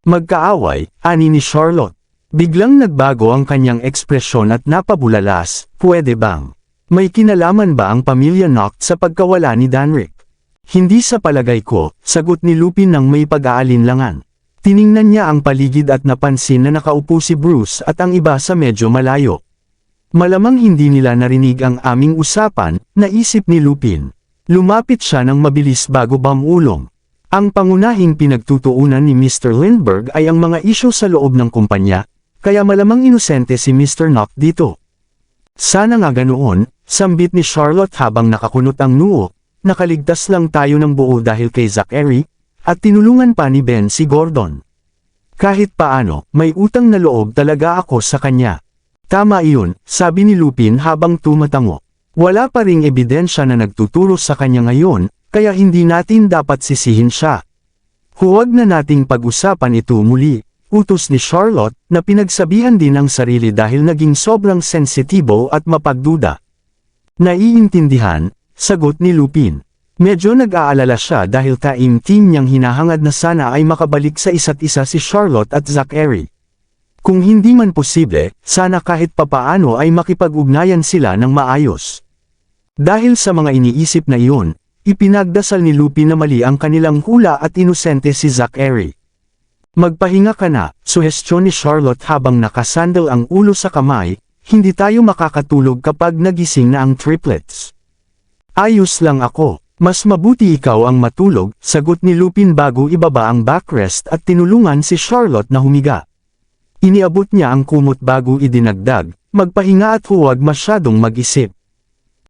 Magkaaway, ani ni Charlotte. Biglang nagbago ang kanyang ekspresyon at napabulalas, pwede bang? May kinalaman ba ang pamilya Noct sa pagkawala ni Danrick? Hindi sa palagay ko, sagot ni Lupin ng may pag-aalinlangan. Tiningnan niya ang paligid at napansin na nakaupo si Bruce at ang iba sa medyo malayo. Malamang hindi nila narinig ang aming usapan, naisip ni Lupin. Lumapit siya ng mabilis bago bumulong. Ang pangunahing pinagtutuunan ni Mr. Lindbergh ay ang mga isyu sa loob ng kumpanya, kaya malamang inosente si Mr. Noct dito. Sana nga ganoon, sambit ni Charlotte habang nakakunot ang noo. Nakaligtas lang tayo ng buo dahil kay Zachary, at tinulungan pa ni Ben si Gordon. Kahit paano, may utang na loob talaga ako sa kanya. Tama iyon, sabi ni Lupin habang tumatango. Wala pa ring ebidensya na nagtuturo sa kanya ngayon, kaya hindi natin dapat sisihin siya. Huwag na nating pag-usapan ito muli, utos ni Charlotte, na pinagsabihan din ang sarili dahil naging sobrang sensitibo at mapagduda. Naiintindihan, sagot ni Lupin. Medyo nag-aalala siya dahil taimtim niyang hinahangad na sana ay makabalik sa isa't isa si Charlotte at Zachary. Kung hindi man posible, sana kahit papaano ay makipag-ugnayan sila ng maayos. Dahil sa mga iniisip na iyon, ipinagdasal ni Lupin na mali ang kanilang hula at inosente si Zachary. Magpahinga ka na, suhestyon ni Charlotte habang nakasandal ang ulo sa kamay, hindi tayo makakatulog kapag nagising na ang triplets. Ayos lang ako, mas mabuti ikaw ang matulog, sagot ni Lupin bago ibaba ang backrest at tinulungan si Charlotte na humiga. Iniabot niya ang kumot bago idinagdag, magpahinga at huwag masyadong mag-isip.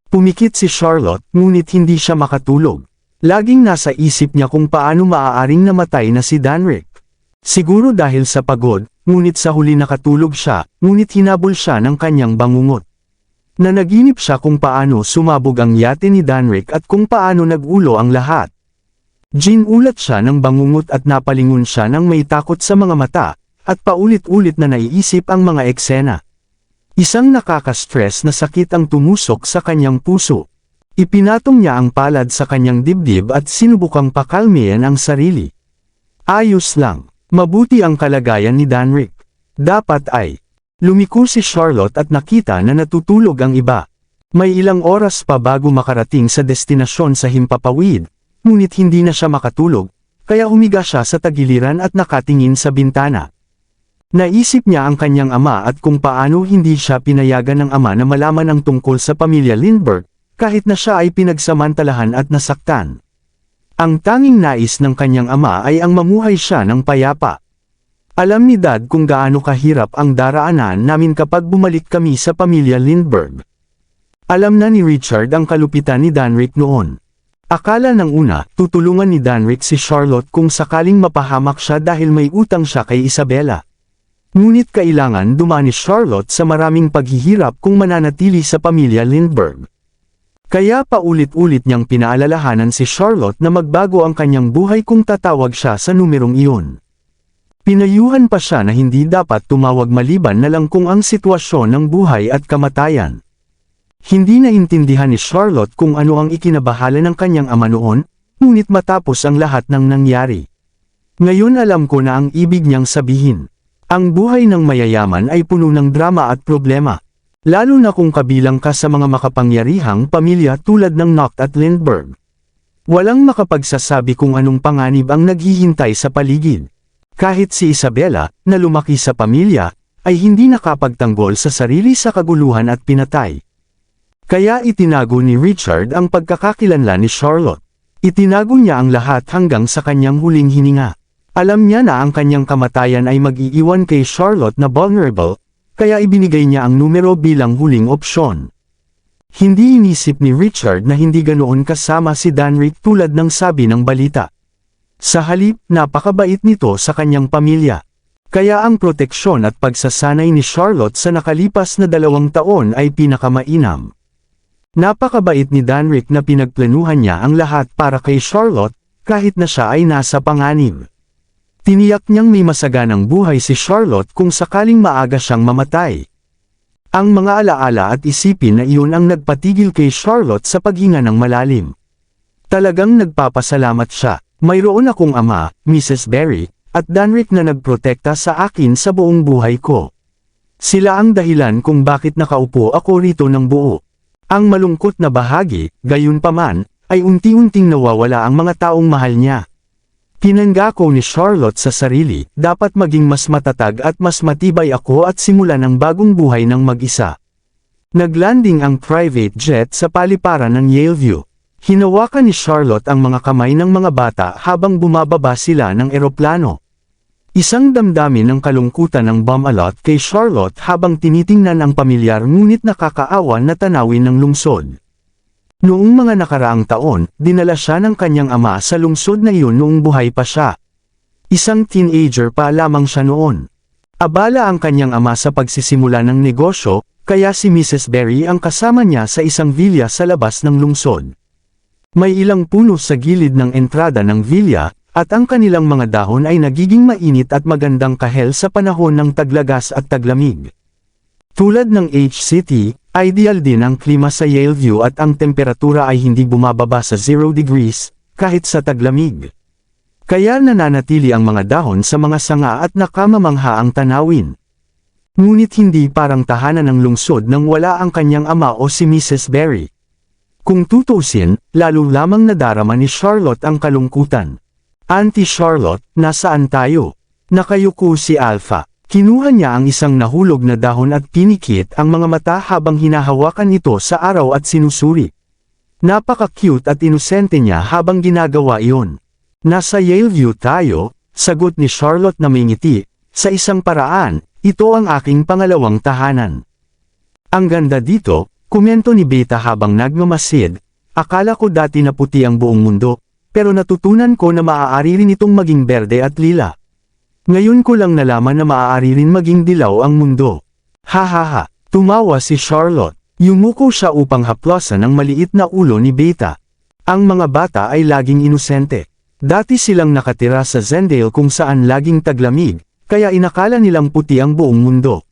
Pumikit si Charlotte, ngunit hindi siya makatulog. Laging nasa isip niya kung paano maaaring namatay na si Danrick. Siguro dahil sa pagod, ngunit sa huli nakatulog siya, ngunit hinabol siya ng kanyang bangungot. Nanaginip siya kung paano sumabog ang yate ni Danrick at kung paano nagulo ang lahat. Ginulat siya ng bangungot at napalingon siya ng may takot sa mga mata, at paulit-ulit na naiisip ang mga eksena. Isang nakaka-stress na sakit ang tumusok sa kanyang puso. Ipinatong niya ang palad sa kanyang dibdib at sinubukang pakalmayan ang sarili. Ayos lang. Mabuti ang kalagayan ni Danrick. Dapat ay. Lumiko si Charlotte at nakita na natutulog ang iba. May ilang oras pa bago makarating sa destinasyon sa himpapawid, ngunit hindi na siya makatulog, kaya humiga siya sa tagiliran at nakatingin sa bintana. Naisip niya ang kanyang ama at kung paano hindi siya pinayagan ng ama na malaman ang tungkol sa pamilya Lindbergh, kahit na siya ay pinagsamantalahan at nasaktan. Ang tanging nais ng kanyang ama ay ang mamuhay siya ng payapa. Alam ni Dad kung gaano kahirap ang daraanan namin kapag bumalik kami sa pamilya Lindbergh. Alam na ni Richard ang kalupitan ni Danrick noon. Akala ng una, tutulungan ni Danrick si Charlotte kung sakaling mapahamak siya dahil may utang siya kay Isabella. Ngunit kailangan dumaan ni Charlotte sa maraming paghihirap kung mananatili sa pamilya Lindbergh. Kaya paulit-ulit niyang pinaalalahanan si Charlotte na magbago ang kanyang buhay kung tatawag siya sa numerong iyon. Pinayuhan pa siya na hindi dapat tumawag maliban na lang kung ang sitwasyon ng buhay at kamatayan. Hindi naintindihan ni Charlotte kung ano ang ikinabahala ng kanyang ama noon, ngunit matapos ang lahat ng nangyari. Ngayon alam ko na ang ibig niyang sabihin. Ang buhay ng mayayaman ay puno ng drama at problema. Lalo na kung kabilang ka sa mga makapangyarihang pamilya tulad ng Noct at Lindbergh. Walang makapagsasabi kung anong panganib ang naghihintay sa paligid. Kahit si Isabella, na lumaki sa pamilya, ay hindi nakapagtanggol sa sarili sa kaguluhan at pinatay. Kaya itinago ni Richard ang pagkakakilanlan ni Charlotte. Itinago niya ang lahat hanggang sa kanyang huling hininga. Alam niya na ang kanyang kamatayan ay mag-iiwan kay Charlotte na vulnerable, kaya ibinigay niya ang numero bilang huling opsyon. Hindi inisip ni Richard na hindi ganoon kasama si Danrick tulad ng sabi ng balita. Sa halip, napakabait nito sa kanyang pamilya. Kaya ang proteksyon at pagsasanay ni Charlotte sa nakalipas na 2 taon ay pinakamainam. Napakabait ni Danrick na pinagplanuhan niya ang lahat para kay Charlotte, kahit na siya ay nasa panganib. Tiniyak niyang may masaganang buhay si Charlotte kung sakaling maaga siyang mamatay. Ang mga alaala at isipin na iyon ang nagpatigil kay Charlotte sa paghinga ng malalim. Talagang nagpapasalamat siya. Mayroon akong ama, Mrs. Berry, at Danrick na nagprotekta sa akin sa buong buhay ko. Sila ang dahilan kung bakit nakaupo ako rito ng buo. Ang malungkot na bahagi, gayunpaman, ay unti-unting nawawala ang mga taong mahal niya. Pinangako ni Charlotte sa sarili, dapat maging mas matatag at mas matibay ako at simulan ang bagong buhay ng mag-isa. Naglanding ang private jet sa paliparan ng Yaleview. Hinawakan ni Charlotte ang mga kamay ng mga bata habang bumababa sila ng eroplano. Isang damdamin ng kalungkutan ng bumalot kay Charlotte habang tinitingnan ang pamilyar ngunit nakakaawa na tanawin ng lungsod. Noong mga nakaraang taon, dinala siya ng kanyang ama sa lungsod na iyon noong buhay pa siya. Isang teenager pa lamang siya noon. Abala ang kanyang ama sa pagsisimula ng negosyo, kaya si Mrs. Berry ang kasama niya sa isang villa sa labas ng lungsod. May ilang puno sa gilid ng entrada ng villa, at ang kanilang mga dahon ay nagiging mainit at magandang kahel sa panahon ng taglagas at taglamig. Tulad ng H-City, ideal din ang klima sa Yaleview at ang temperatura ay hindi bumababa sa 0 degrees, kahit sa taglamig. Kaya nananatili ang mga dahon sa mga sanga at nakamamangha ang tanawin. Ngunit hindi parang tahanan ng lungsod nang wala ang kanyang ama o si Mrs. Berry. Kung tutusin, lalo lamang nadarama ni Charlotte ang kalungkutan. Auntie Charlotte, nasaan tayo? Nakayuko si Alpha. Kinuha niya ang isang nahulog na dahon at pinikit ang mga mata habang hinahawakan ito sa araw at sinusuri. Napaka-cute at inosente niya habang ginagawa iyon. Nasa Yaleview tayo, sagot ni Charlotte na may ngiti, sa isang paraan, ito ang aking pangalawang tahanan. Ang ganda dito, komento ni Beta habang nagmamasid, akala ko dati na puti ang buong mundo, pero natutunan ko na maaari rin itong maging berde at lila. Ngayon ko lang nalaman na maaari rin maging dilaw ang mundo. Hahaha, tumawa si Charlotte. Yumuko siya upang haplosan ang maliit na ulo ni Beta. Ang mga bata ay laging inosente. Dati silang nakatira sa Zendale kung saan laging taglamig, kaya inakala nilang puti ang buong mundo.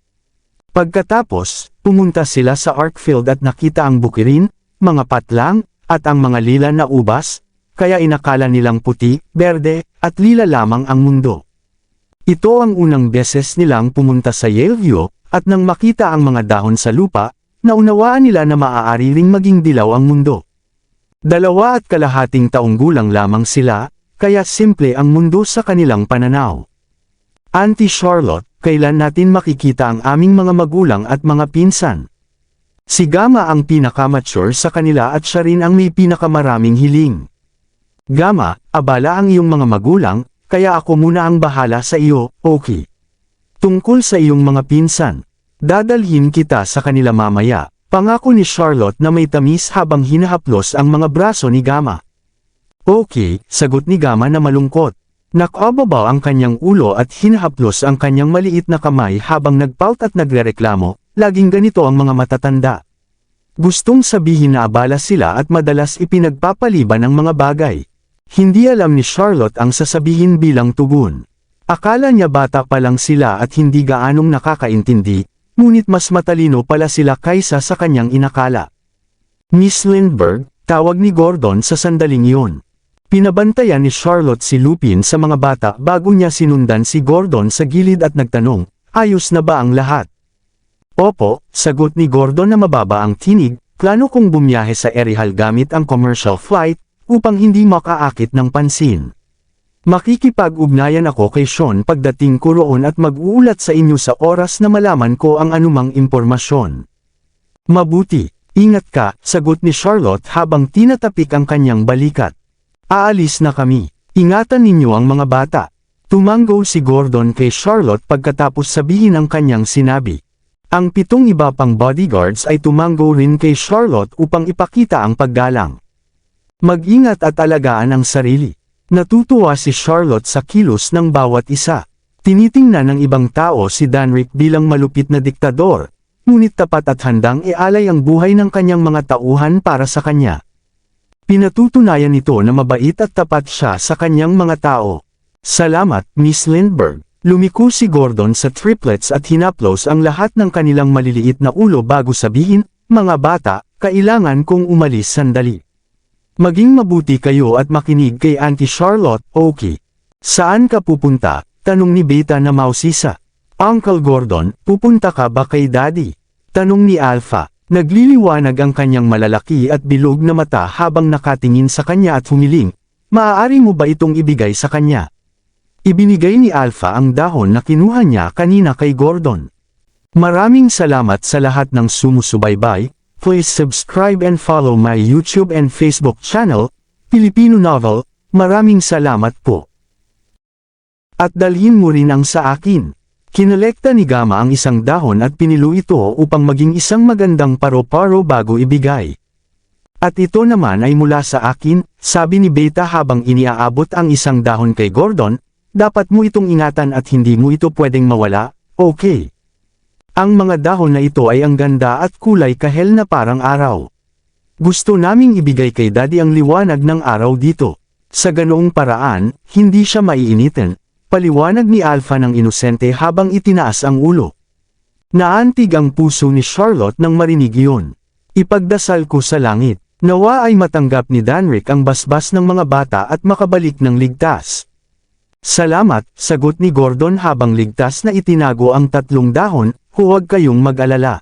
Pagkatapos, pumunta sila sa Arkfield at nakita ang bukirin, mga patlang, at ang mga lila na ubas, kaya inakala nilang puti, berde, at lila lamang ang mundo. Ito ang unang beses nilang pumunta sa Yaleview, at nang makita ang mga dahon sa lupa, naunawaan nila na maaari ring maging dilaw ang mundo. 2.5 taong gulang lamang sila, kaya simple ang mundo sa kanilang pananaw. Auntie Charlotte, kailan natin makikita ang aming mga magulang at mga pinsan? Si Gama ang pinakamature sa kanila at siya rin ang may pinakamaraming hiling. Gama, abala ang iyong mga magulang, kaya ako muna ang bahala sa iyo, okay. Tungkol sa iyong mga pinsan, dadalhin kita sa kanila mamaya, pangako ni Charlotte na may tamis habang hinahaplos ang mga braso ni Gama. Okay, sagot ni Gama na malungkot. Nakababaw ang kanyang ulo at hinahaplos ang kanyang maliit na kamay habang nagpout at nagrereklamo, laging ganito ang mga matatanda. Gustong sabihin na abala sila at madalas ipinagpapaliban ang mga bagay. Hindi alam ni Charlotte ang sasabihin bilang tugon. Akala niya bata pa lang sila at hindi gaanong nakakaintindi, ngunit mas matalino pala sila kaysa sa kanyang inakala. Miss Lindbergh, tawag ni Gordon sa sandaling iyon. Pinabantayan ni Charlotte si Lupin sa mga bata bago niya sinundan si Gordon sa gilid at nagtanong, ayos na ba ang lahat? Opo, sagot ni Gordon na mababa ang tinig, plano kong bumiyahe sa Erihal gamit ang commercial flight, upang hindi makaakit ng pansin. Makikipag-ugnayan ako kay Sean pagdating ko roon at mag-uulat sa inyo sa oras na malaman ko ang anumang impormasyon. Mabuti, ingat ka, sagot ni Charlotte habang tinatapik ang kanyang balikat. Aalis na kami, ingatan ninyo ang mga bata. Tumango si Gordon kay Charlotte pagkatapos sabihin ang kanyang sinabi. Ang 7 iba pang bodyguards ay tumanggo rin kay Charlotte upang ipakita ang paggalang. Mag-ingat at alagaan ang sarili. Natutuwa si Charlotte sa kilos ng bawat isa. Tinitingnan ng ibang tao si Danrick bilang malupit na diktador, ngunit tapat at handang ialay ang buhay ng kanyang mga tauhan para sa kanya. Pinatutunayan nito na mabait at tapat siya sa kanyang mga tao. Salamat, Miss Lindbergh. Lumiko si Gordon sa triplets at hinaplos ang lahat ng kanilang maliliit na ulo bago sabihin, mga bata, kailangan kong umalis sandali. Maging mabuti kayo at makinig kay Auntie Charlotte, okay? Saan ka pupunta? Tanong ni Beta na mausisa. Uncle Gordon, pupunta ka ba kay Daddy? Tanong ni Alpha. Nagliliwanag ang kanyang malalaki at bilog na mata habang nakatingin sa kanya at humiling, maaari mo ba itong ibigay sa kanya? Ibinigay ni Alpha ang dahon na kinuha niya kanina kay Gordon. Maraming salamat sa lahat ng sumusubaybay. Please subscribe and follow my YouTube and Facebook channel, Filipino Novel. Maraming salamat po. At dalhin mo rin ang sa akin. Kinolekta ni Gamma ang isang dahon at pinilo ito upang maging isang magandang paro-paro bago ibigay. At ito naman ay mula sa akin, sabi ni Beta habang iniaabot ang isang dahon kay Gordon. Dapat mo itong ingatan at hindi mo ito pwedeng mawala, okay? Ang mga dahon na ito ay ang ganda at kulay kahel na parang araw. Gusto naming ibigay kay Daddy ang liwanag ng araw dito. Sa ganoong paraan, hindi siya maiinitin, paliwanag ni Alpha ng inosente habang itinaas ang ulo. Naantig ang puso ni Charlotte nang marinig iyon. Ipagdasal ko sa langit, nawa ay matanggap ni Danrick ang basbas ng mga bata at makabalik ng ligtas. Salamat, sagot ni Gordon habang ligtas na itinago ang 3 dahon, huwag kayong mag-alala.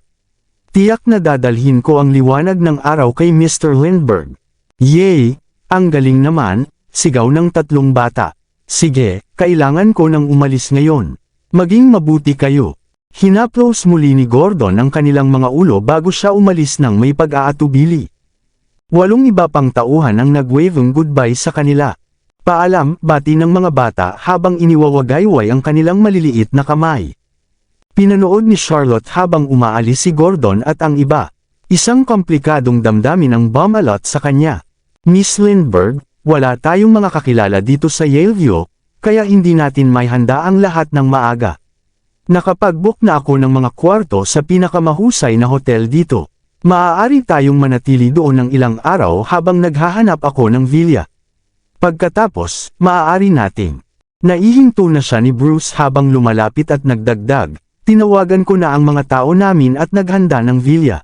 Tiyak na dadalhin ko ang liwanag ng araw kay Mr. Lindbergh. Yay! Ang galing naman, sigaw ng 3 bata. Sige, kailangan ko nang umalis ngayon. Maging mabuti kayo. Hinaplos muli ni Gordon ang kanilang mga ulo bago siya umalis ng may pag-aatubili. 8 iba pang tauhan ang nag-waving goodbye sa kanila. Paalam, bati ng mga bata habang iniwawagayway ang kanilang maliliit na kamay. Pinanood ni Charlotte habang umaalis si Gordon at ang iba. Isang komplikadong damdamin ang bumalot sa kanya. Miss Lindbergh, wala tayong mga kakilala dito sa Yaleview, kaya hindi natin may handa ang lahat ng maaga. Nakapag-book na ako ng mga kwarto sa pinakamahusay na hotel dito. Maaari tayong manatili doon ng ilang araw habang naghahanap ako ng villa. Pagkatapos, maaari nating. Naihinto na siya ni Bruce habang lumalapit at nagdagdag, tinawagan ko na ang mga tao namin at naghanda ng villa.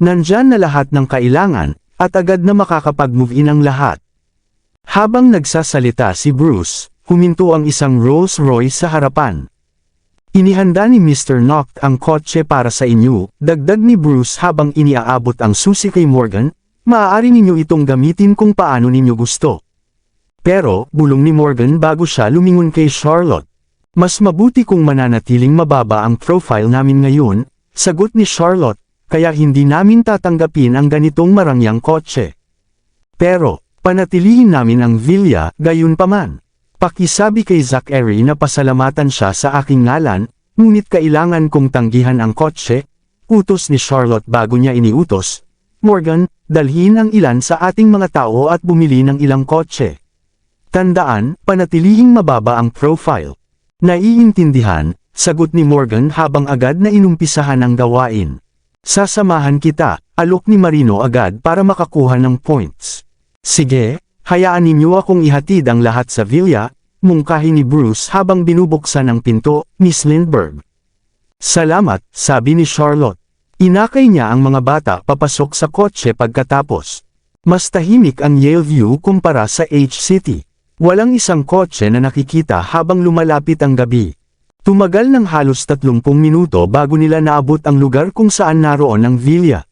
Nandyan na lahat ng kailangan, at agad na makakapag-move in ang lahat. Habang nagsasalita si Bruce, huminto ang isang Rolls Royce sa harapan. Inihanda ni Mr. Noct ang kotse para sa inyo, dagdag ni Bruce habang iniaabot ang susi kay Morgan, maaari ninyo itong gamitin kung paano ninyo gusto. Pero, bulong ni Morgan bago siya lumingon kay Charlotte. Mas mabuti kung mananatiling mababa ang profile namin ngayon, sagot ni Charlotte, kaya hindi namin tatanggapin ang ganitong marangyang kotse. Pero, panatilihin namin ang villa, gayunpaman. Pakisabi kay Zachary na pasalamatan siya sa aking ngalan, ngunit kailangan kong tanggihan ang kotse, utos ni Charlotte bago niya iniutos. Morgan, dalhin ang ilan sa ating mga tao at bumili ng ilang kotse. Tandaan, panatilihing mababa ang profile. Naiintindihan, sagot ni Morgan habang agad na inumpisahan ang gawain. Sasamahan kita, alok ni Marino agad para makakuha ng points. Sige, hayaan ninyo akong ihatid ang lahat sa villa, mungkahi ni Bruce habang binubuksan ang pinto, Miss Lindbergh. Salamat, sabi ni Charlotte. Inakay niya ang mga bata papasok sa kotse pagkatapos. Mas tahimik ang Yaleview kumpara sa H-City. Walang isang kotse na nakikita habang lumalapit ang gabi. Tumagal ng halos 30 minuto bago nila naabot ang lugar kung saan naroon ang villa.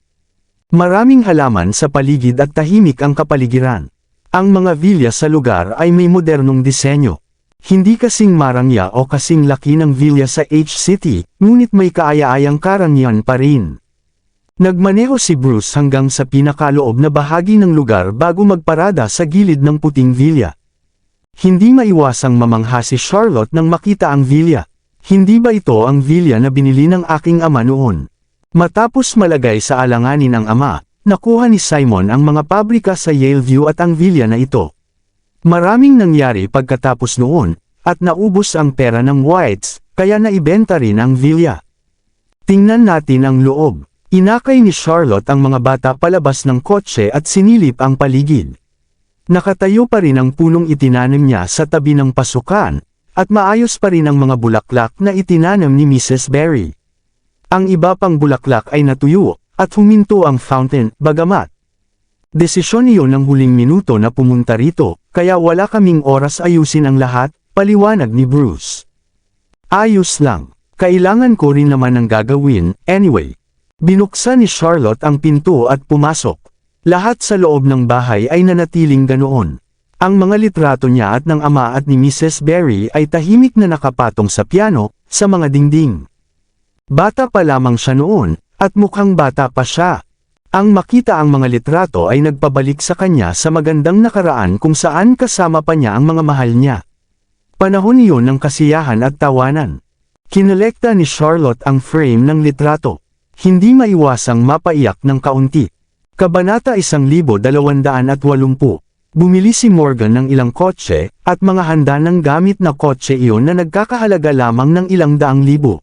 Maraming halaman sa paligid at tahimik ang kapaligiran. Ang mga villa sa lugar ay may modernong disenyo. Hindi kasing marangya o kasing laki ng villa sa H-City, ngunit may kaaya-ayang karangyan pa rin. Nagmaneho si Bruce hanggang sa pinakaloob na bahagi ng lugar bago magparada sa gilid ng puting villa. Hindi maiwasang mamangha si Charlotte nang makita ang villa. Hindi ba ito ang villa na binili ng aking ama noon? Matapos malagay sa alanganin ng ama, nakuha ni Simon ang mga pabrika sa Yaleview at ang villa na ito. Maraming nangyari pagkatapos noon, at naubos ang pera ng Whites, kaya naibenta rin ang villa. Tingnan natin ang loob. Inakay ni Charlotte ang mga bata palabas ng kotse at sinilip ang paligid. Nakatayo pa rin ang punong itinanim niya sa tabi ng pasukan, at maayos pa rin ang mga bulaklak na itinanim ni Mrs. Berry. Ang iba pang bulaklak ay natuyo, at huminto ang fountain, bagamat desisyon iyon ng huling minuto na pumunta rito, kaya wala kaming oras ayusin ang lahat, paliwanag ni Bruce. Ayos lang, kailangan ko rin naman ng gagawin, anyway. Binuksan ni Charlotte ang pinto at pumasok. Lahat sa loob ng bahay ay nanatiling ganoon. Ang mga litrato niya at ng ama at ni Mrs. Berry ay tahimik na nakapatong sa piano, sa mga dingding. Bata pa lamang siya noon, at mukhang bata pa siya. Ang makita ang mga litrato ay nagpabalik sa kanya sa magandang nakaraan kung saan kasama pa niya ang mga mahal niya. Panahon iyon ng kasiyahan at tawanan. Kinolekta ni Charlotte ang frame ng litrato. Hindi maiwasang mapaiyak ng kaunti. Kabanata 1280. Bumili si Morgan ng ilang kotse, at mga handa ng gamit na kotse iyon na nagkakahalaga lamang ng ilang daang libo.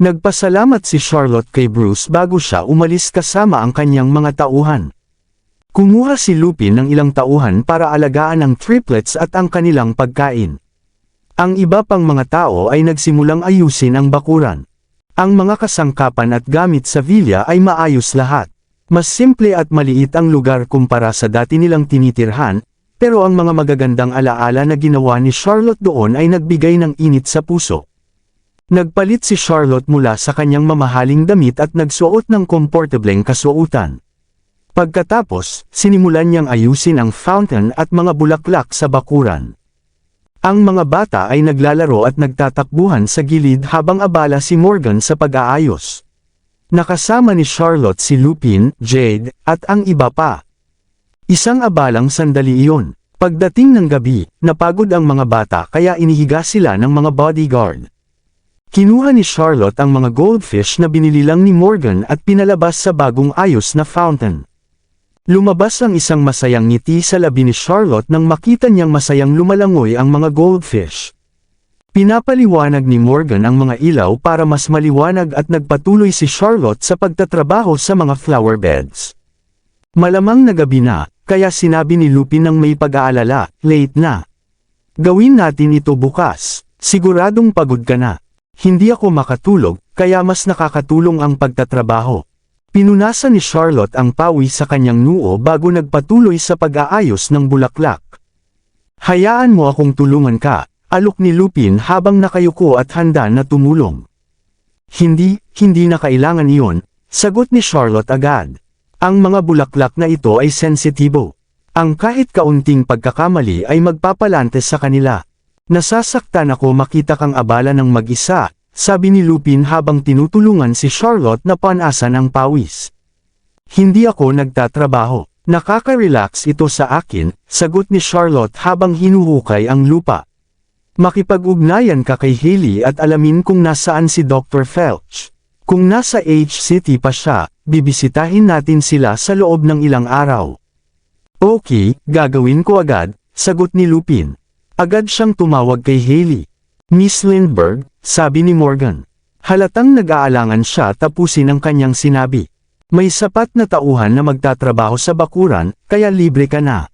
Nagpasalamat si Charlotte kay Bruce bago siya umalis kasama ang kanyang mga tauhan. Kumuha si Lupin ng ilang tauhan para alagaan ang triplets at ang kanilang pagkain. Ang iba pang mga tao ay nagsimulang ayusin ang bakuran. Ang mga kasangkapan at gamit sa villa ay maayos lahat. Mas simple at maliit ang lugar kumpara sa dati nilang tinitirhan, pero ang mga magagandang alaala na ginawa ni Charlotte doon ay nagbigay ng init sa puso. Nagpalit si Charlotte mula sa kanyang mamahaling damit at nagsuot ng komportableng kasuotan. Pagkatapos, sinimulan niyang ayusin ang fountain at mga bulaklak sa bakuran. Ang mga bata ay naglalaro at nagtatakbuhan sa gilid habang abala si Morgan sa pag-aayos. Nakasama ni Charlotte si Lupin, Jade, at ang iba pa. Isang abalang sandali iyon. Pagdating ng gabi, napagod ang mga bata kaya inihiga sila ng mga bodyguard. Kinuha ni Charlotte ang mga goldfish na binili lang ni Morgan at pinalabas sa bagong ayos na fountain. Lumabas ang isang masayang ngiti sa labi ni Charlotte nang makita niyang masayang lumalangoy ang mga goldfish. Pinapaliwanag ni Morgan ang mga ilaw para mas maliwanag at nagpatuloy si Charlotte sa pagtatrabaho sa mga flower beds. Malamang na gabi na, kaya sinabi ni Lupin ng may pag-aalala, late na. Gawin natin ito bukas, siguradong pagod ka na. Hindi ako makatulog, kaya mas nakakatulong ang pagtatrabaho. Pinunasan ni Charlotte ang pawis sa kanyang noo bago nagpatuloy sa pag-aayos ng bulaklak. Hayaan mo akong tulungan ka, alok ni Lupin habang nakayuko at handa na tumulong. Hindi na kailangan iyon, sagot ni Charlotte agad. Ang mga bulaklak na ito ay sensitibo. Ang kahit kaunting pagkakamali ay magpapalantes sa kanila. Nasasaktan ako makita kang abala ng mag-isa, sabi ni Lupin habang tinutulungan si Charlotte na panasan ang pawis. Hindi ako nagtatrabaho. Nakaka-relax ito sa akin, sagot ni Charlotte habang hinuhukay ang lupa. Makipag-ugnayan ka kay Hailey at alamin kung nasaan si Dr. Felch. Kung nasa H-City pa siya, bibisitahin natin sila sa loob ng ilang araw. Okay, gagawin ko agad, sagot ni Lupin. Agad siyang tumawag kay Hailey. Miss Lindbergh, sabi ni Morgan. Halatang nag-aalangan siya tapusin ang kanyang sinabi. May sapat na tauhan na magtatrabaho sa bakuran, kaya libre ka na.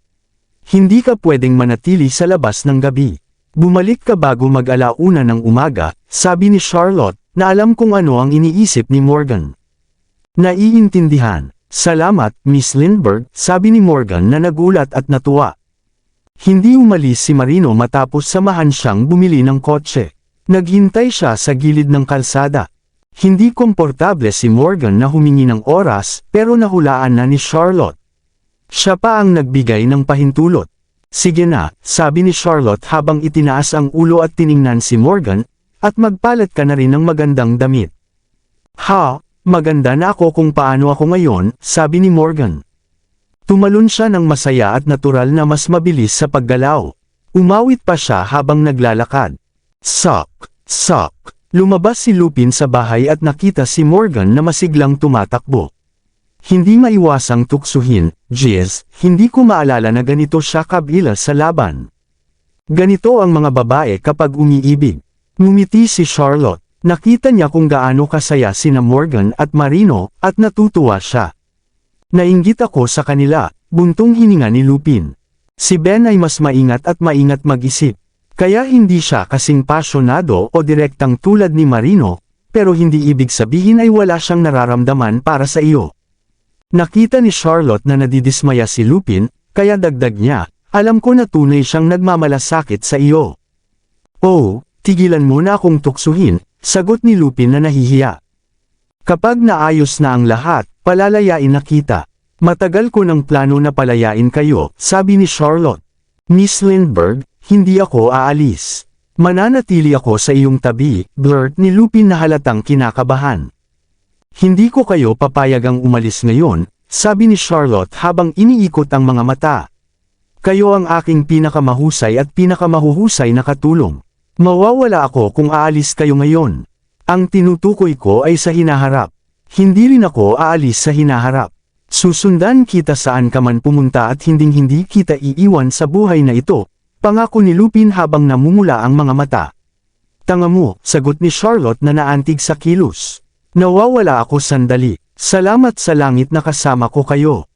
Hindi ka pwedeng manatili sa labas ng gabi. Bumalik ka bago mag-alauna ng umaga, sabi ni Charlotte, na alam kung ano ang iniisip ni Morgan. Naiintindihan. Salamat, Miss Lindbergh, sabi ni Morgan na nagulat at natuwa. Hindi umalis si Marino matapos samahan siyang bumili ng kotse. Naghintay siya sa gilid ng kalsada. Hindi komportable si Morgan na humingi ng oras, pero nahulaan na ni Charlotte. Siya pa ang nagbigay ng pahintulot. Sige na, sabi ni Charlotte habang itinaas ang ulo at tiningnan si Morgan, at magpalit ka na rin ng magandang damit. Ha, maganda na ako kung paano ako ngayon, sabi ni Morgan. Tumalon siya ng masaya at natural na mas mabilis sa paggalaw. Umawit pa siya habang naglalakad. Sok, sok, Lumabas si Lupin sa bahay at nakita si Morgan na masiglang tumatakbo. Hindi maiwasang tuksuhin, Jez, hindi ko maalala na ganito siya kabila sa laban. Ganito ang mga babae kapag umiibig. Ngumiti si Charlotte. Nakita niya kung gaano kasaya sina Morgan at Marino, at natutuwa siya. Nainggit ako sa kanila, buntong hininga ni Lupin. Si Ben ay mas maingat at maingat mag-isip. Kaya hindi siya kasing pasyonado o direktang tulad ni Marino, pero hindi ibig sabihin ay wala siyang nararamdaman para sa iyo. Nakita ni Charlotte na nadidismaya si Lupin, kaya dagdag niya, alam ko na tunay siyang nagmamalasakit sa iyo. Oh, tigilan mo na akong tuksuhin, sagot ni Lupin na nahihiya. Kapag naayos na ang lahat, palalayain na kita. Matagal ko ng plano na palayain kayo, sabi ni Charlotte. Miss Lindbergh, hindi ako aalis. Mananatili ako sa iyong tabi, blurt ni Lupin na halatang kinakabahan. Hindi ko kayo papayagang umalis ngayon, sabi ni Charlotte habang iniikot ang mga mata. Kayo ang aking pinakamahusay at pinakamahuhusay na katulong. Mawawala ako kung aalis kayo ngayon. Ang tinutukoy ko ay sa hinaharap. Hindi rin ako aalis sa hinaharap. Susundan kita saan ka man pumunta at hinding-hindi kita iiwan sa buhay na ito, pangako ni Lupin habang namumula ang mga mata. Tanga mo, sagot ni Charlotte na naantig sa kilos. Nawawala ako sandali. Salamat sa langit na kasama ko kayo.